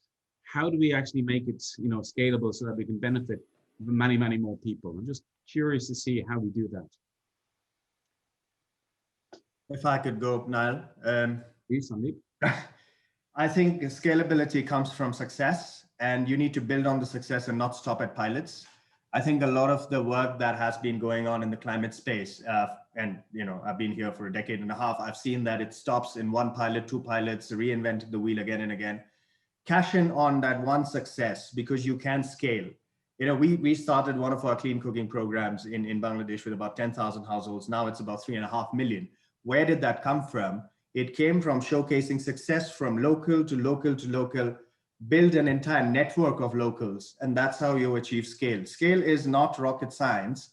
How do we actually make it, scalable so that we can benefit many, many more people? I'm just curious to see how we do that. If I could go, Niall. Please, Sandeep. I think scalability comes from success, and you need to build on the success and not stop at pilots. I think a lot of the work that has been going on in the climate space, and I've been here for a decade and a half, I've seen that it stops in one pilot, two pilots, reinventing the wheel again and again. Cash in on that one success because you can scale. We started one of our clean cooking programs in Bangladesh with about 10,000 households. Now it's about 3.5 million. Where did that come from? It came from showcasing success from local to local to local, build an entire network of locals, and that's how you achieve scale. Scale is not rocket science.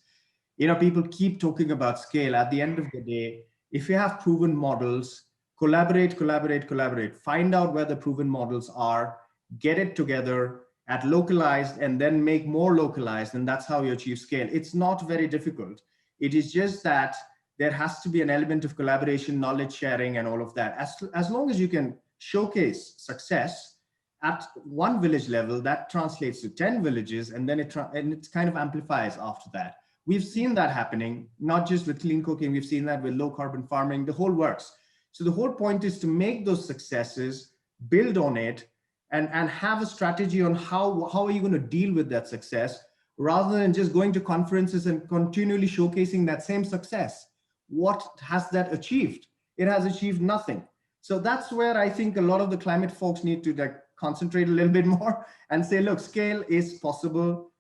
People keep talking about scale. At the end of the day, if you have proven models, Collaborate, collaborate, collaborate. Find out where the proven models are, get it together at localized, and then make more localized. And that's how you achieve scale. It's not very difficult. It is just that there has to be an element of collaboration, knowledge sharing, and all of that. As long as you can showcase success at one village level, that translates to 10 villages, and then it kind of amplifies after that. We've seen that happening, not just with clean cooking, we've seen that with low carbon farming, the whole works. So the whole point is to make those successes, build on it, and have a strategy on how are you going to deal with that success, rather than just going to conferences and continually showcasing that same success. What has that achieved? It has achieved nothing. So that's where I think a lot of the climate folks need to concentrate a little bit more and say, look, scale is possible,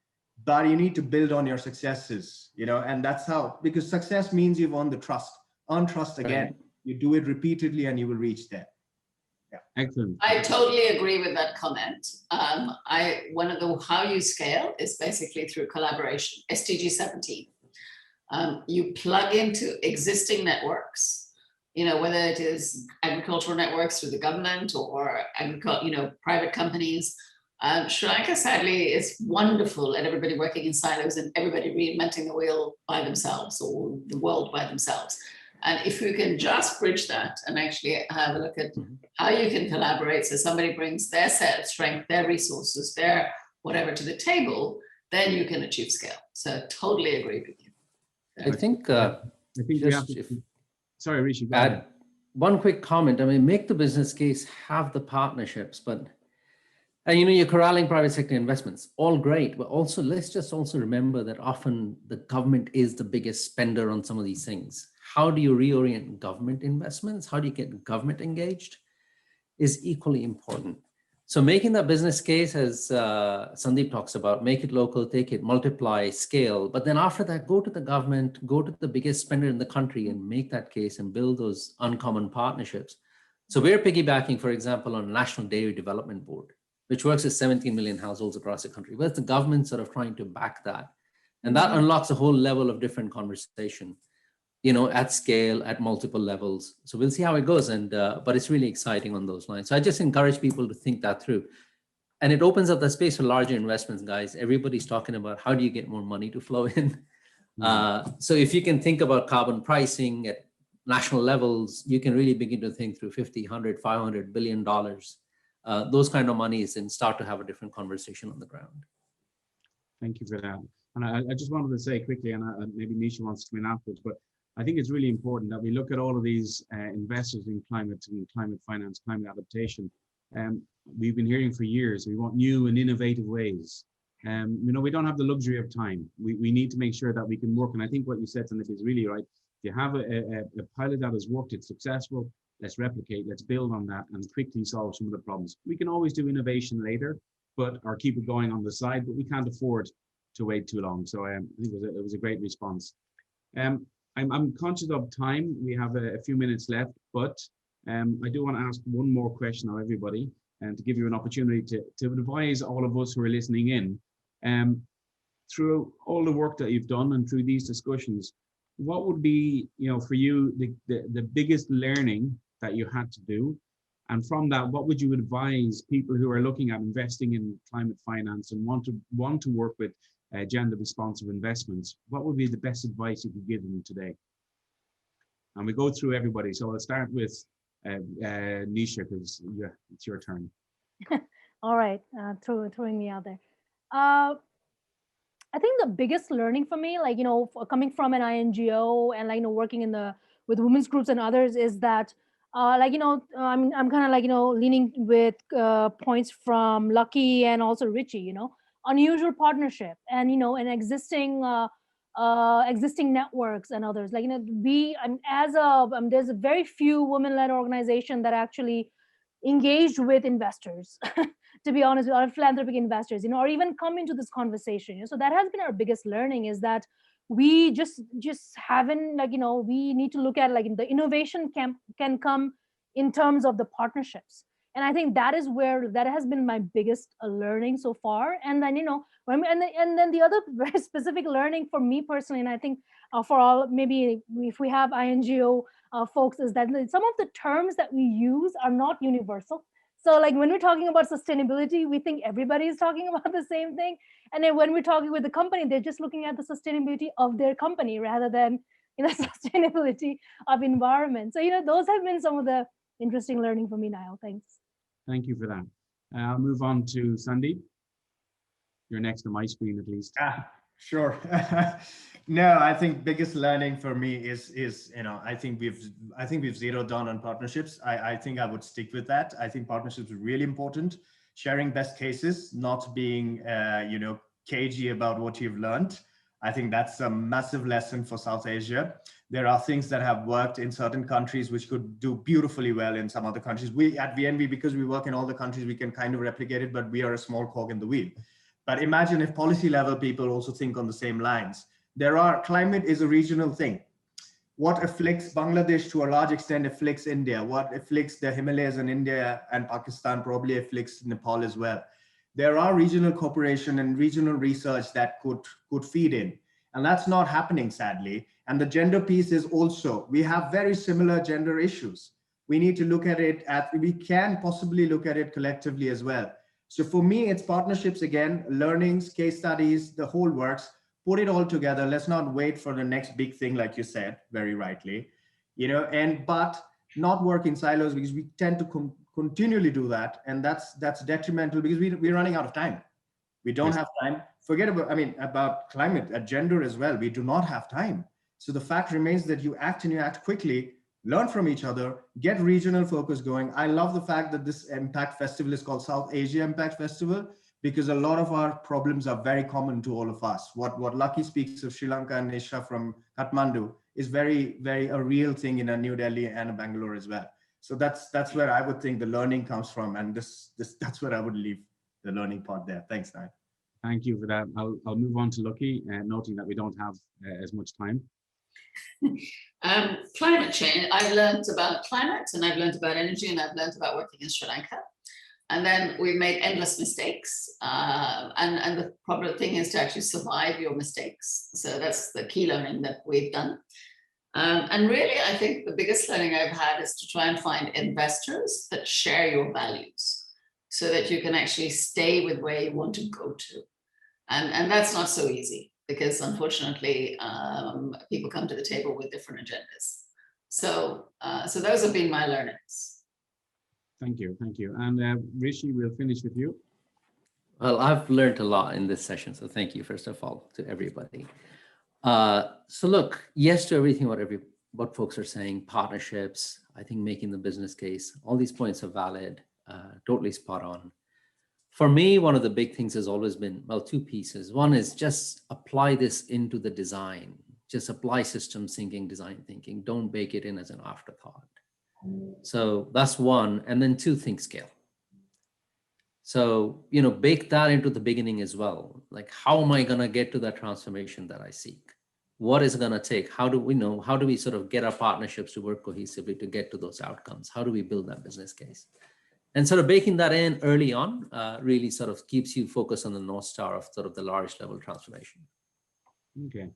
but you need to build on your successes, and that's how, because success means you've earned the trust, earn trust again. Right. You do it repeatedly and you will reach there. Yeah. Excellent. I totally agree with that comment. One of the how you scale is basically through collaboration. SDG 17. You plug into existing networks, whether it is agricultural networks through the government or private companies. Sri Lanka, sadly, is wonderful at everybody working in silos and everybody reinventing the wheel by themselves or the world by themselves. And if you can just bridge that and actually have a look at how you can collaborate, so somebody brings their set of strength, their resources, their whatever to the table, then you can achieve scale. So totally agree with you. I think we have to, sorry, Rishi. Add one quick comment. I mean, make the business case, have the partnerships, but you're corralling private sector investments, all great, but also let's just also remember that often the government is the biggest spender on some of these things. How do you reorient government investments? How do you get government engaged is equally important. So making that business case, as Sandeep talks about, make it local, take it, multiply, scale, but then after that, go to the government, go to the biggest spender in the country and make that case and build those uncommon partnerships. So we're piggybacking, for example, on National Dairy Development Board, which works with 17 million households across the country. But it's the government sort of trying to back that. And that unlocks a whole level of different conversation, at scale, at multiple levels. So we'll see how it goes. But it's really exciting on those lines. So I just encourage people to think that through. And it opens up the space for larger investments, guys. Everybody's talking about how do you get more money to flow in? So if you can think about carbon pricing at national levels, you can really begin to think through 50, 100, 500 billion dollars. Those kind of monies and start to have a different conversation on the ground. Thank you for that. And I just wanted to say quickly, and maybe Nisha wants to come in afterwards, but I think it's really important that we look at all of these investors in climate finance, climate adaptation. We've been hearing for years, we want new and innovative ways. We don't have the luxury of time. We need to make sure that we can work. And I think what you said, Sandeep, is really right. If you have a pilot that has worked, it's successful, let's replicate, let's build on that and quickly solve some of the problems. We can always do innovation later, or keep it going on the side, but we can't afford to wait too long. So I think it was a great response. I'm conscious of time. We have a few minutes left, but I do want to ask one more question of everybody and to give you an opportunity to advise all of us who are listening in. Through all the work that you've done and through these discussions, what would be, for you, the biggest learning that you had to do? And from that, what would you advise people who are looking at investing in climate finance and want to work with gender responsive investments? What would be the best advice you could give them today? And we go through everybody. So I'll start with Nisha, because it's your turn. All right, throwing me out there. I think the biggest learning for me, coming from an INGO and working with women's groups and others, is that I'm kind of leaning with points from Lucky and also Richie, unusual partnership and and existing networks and others. There's a very few women-led organization that actually engaged with investors, to be honest, with our philanthropic investors, or even come into this conversation. So that has been our biggest learning, is that we just haven't, we need to look at the innovation can come in terms of the partnerships. And I think that has been my biggest learning so far. And then, and then the other very specific learning for me personally, and I think for all, maybe if we have INGO folks is that some of the terms that we use are not universal. So like when we're talking about sustainability, we think everybody is talking about the same thing. And then when we're talking with the company, they're just looking at the sustainability of their company rather than sustainability of environment. So, those have been some of the interesting learning for me, Niall. Thanks. Thank you for that. I'll move on to Sandeep. You're next to my screen at least. Sure. No, I think biggest learning for me is I think we've zeroed down on partnerships. I think I would stick with that. I think partnerships are really important. Sharing best cases, not being cagey about what you've learned. I think that's a massive lesson for South Asia. There are things that have worked in certain countries which could do beautifully well in some other countries. We at VNV, because we work in all the countries, we can kind of replicate it, but we are a small cog in the wheel. But imagine if policy level people also think on the same lines. Climate is a regional thing. What afflicts Bangladesh to a large extent afflicts India. What afflicts the Himalayas in India and Pakistan probably afflicts Nepal as well. There are regional cooperation and regional research that could feed in. And that's not happening, sadly. And the gender piece is also, we have very similar gender issues. We need to look at it, we can possibly look at it collectively as well. So for me, it's partnerships again, learnings, case studies, the whole works, put it all together. Let's not wait for the next big thing, like you said, very rightly, but not work in silos, because we tend to continually do that. And that's detrimental, because we're running out of time. We don't have time. Forget about climate, gender as well. We do not have time. So the fact remains that you act quickly, learn from each other, get regional focus going. I love the fact that this Impact Festival is called South Asia Impact Festival, because a lot of our problems are very common to all of us. What Lucky speaks of Sri Lanka and Nisha from Kathmandu is very, very a real thing in New Delhi and Bangalore as well. So that's where I would think the learning comes from. And that's where I would leave the learning part there. Thanks, Niall. Thank you for that. I'll move on to Lucky, noting that we don't have as much time. Climate change. I've learned about climate, and I've learned about energy, and I've learned about working in Sri Lanka. And then we've made endless mistakes. And the problem thing is to actually survive your mistakes. So that's the key learning that we've done. And really, I think the biggest learning I've had is to try and find investors that share your values so that you can actually stay with where you want to go to. And that's not so easy, because unfortunately, people come to the table with different agendas. So those have been my learnings. Thank you. And Rishi, we'll finish with you. Well, I've learned a lot in this session, so thank you, first of all, to everybody. So look, yes to everything what folks are saying, partnerships, I think making the business case, all these points are valid, totally spot on. For me, one of the big things has always been, well, two pieces. One is just apply this into the design, just apply systems thinking, design thinking, don't bake it in as an afterthought. So that's one. And then two, think scale. So, bake that into the beginning as well. Like, how am I going to get to that transformation that I seek? What is it going to take? How do we sort of get our partnerships to work cohesively to get to those outcomes? How do we build that business case? And sort of baking that in early on really sort of keeps you focused on the North Star of sort of the large level transformation. Okay.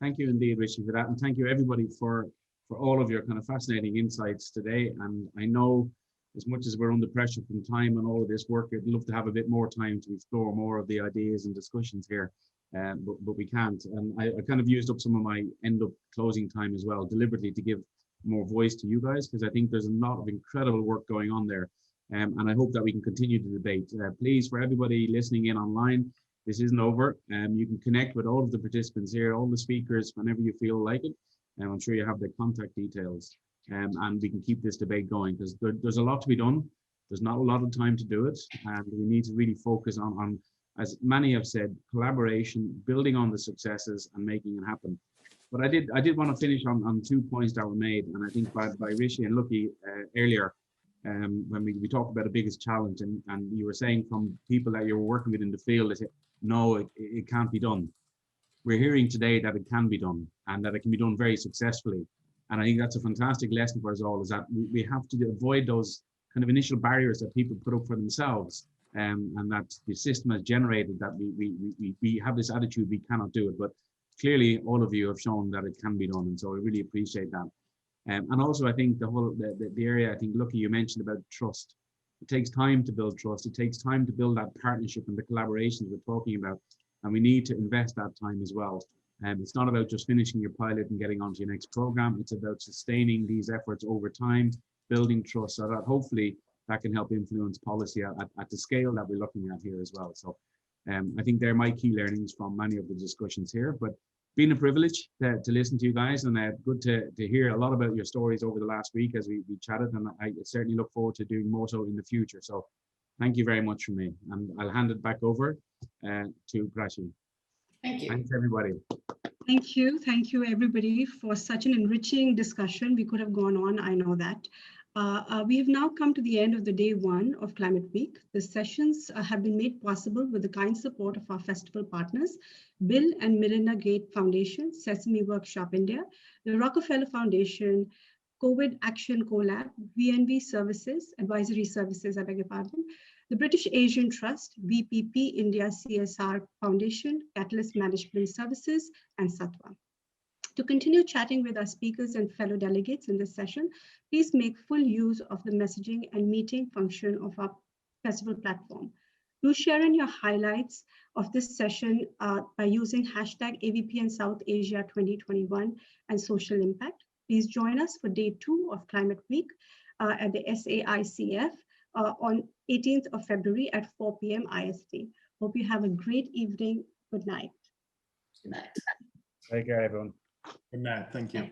Thank you indeed, Rishi, for that. And thank you everybody for all of your kind of fascinating insights today. And I know as much as we're under pressure from time and all of this work, I'd love to have a bit more time to explore more of the ideas and discussions here, but we can't. And I kind of used up some of my end up closing time as well, deliberately to give more voice to you guys, because I think there's a lot of incredible work going on there. And I hope that we can continue to debate. Please, for everybody listening in online, this isn't over. You can connect with all of the participants here, all the speakers, whenever you feel like it. And I'm sure you have their contact details. And we can keep this debate going, because there's a lot to be done. There's not a lot of time to do it. And we need to really focus on, as many have said, collaboration, building on the successes and making it happen. But I did want to finish on 2 points that were made. And I think by Rishi and Lucky earlier, when we talked about the biggest challenge, and you were saying from people that you were working with in the field, they said, no, it can't be done. We're hearing today that it can be done, and that it can be done very successfully. And I think that's a fantastic lesson for us all, is that we have to avoid those kind of initial barriers that people put up for themselves, and that the system has generated that we have this attitude we cannot do it. But clearly all of you have shown that it can be done, and so I really appreciate that. And also, I think the area, I think, Lucky, you mentioned about trust. It takes time to build trust. It takes time to build that partnership and the collaborations we're talking about. And we need to invest that time as well. It's not about just finishing your pilot and getting on to your next program. It's about sustaining these efforts over time, building trust, so that hopefully that can help influence policy at the scale that we're looking at here as well. So I think they're my key learnings from many of the discussions here. But been a privilege to listen to you guys, and good to hear a lot about your stories over the last week as we chatted, and I certainly look forward to doing more so in the future. So thank you very much from me, and I'll hand it back over to Prachi. Thank you. Thanks, everybody. Thank you everybody for such an enriching discussion. We could have gone on, I know that. We have now come to the end of the day one of Climate Week. The sessions have been made possible with the kind support of our festival partners, Bill and Melinda Gates Foundation, Sesame Workshop India, the Rockefeller Foundation, COVID Action Collab, VNV Services, Advisory Services, I beg your pardon, the British Asian Trust, VPP India CSR Foundation, Catalyst Management Services, and Satwa. To continue chatting with our speakers and fellow delegates in this session, please make full use of the messaging and meeting function of our festival platform. Do share in your highlights of this session by using hashtag AVPN South Asia 2021 and social impact. Please join us for day 2 of Climate Week at the SAICF on 18th of February at 4 p.m. IST. Hope you have a great evening. Good night. Good night. Take care, everyone. Good night. Thank you.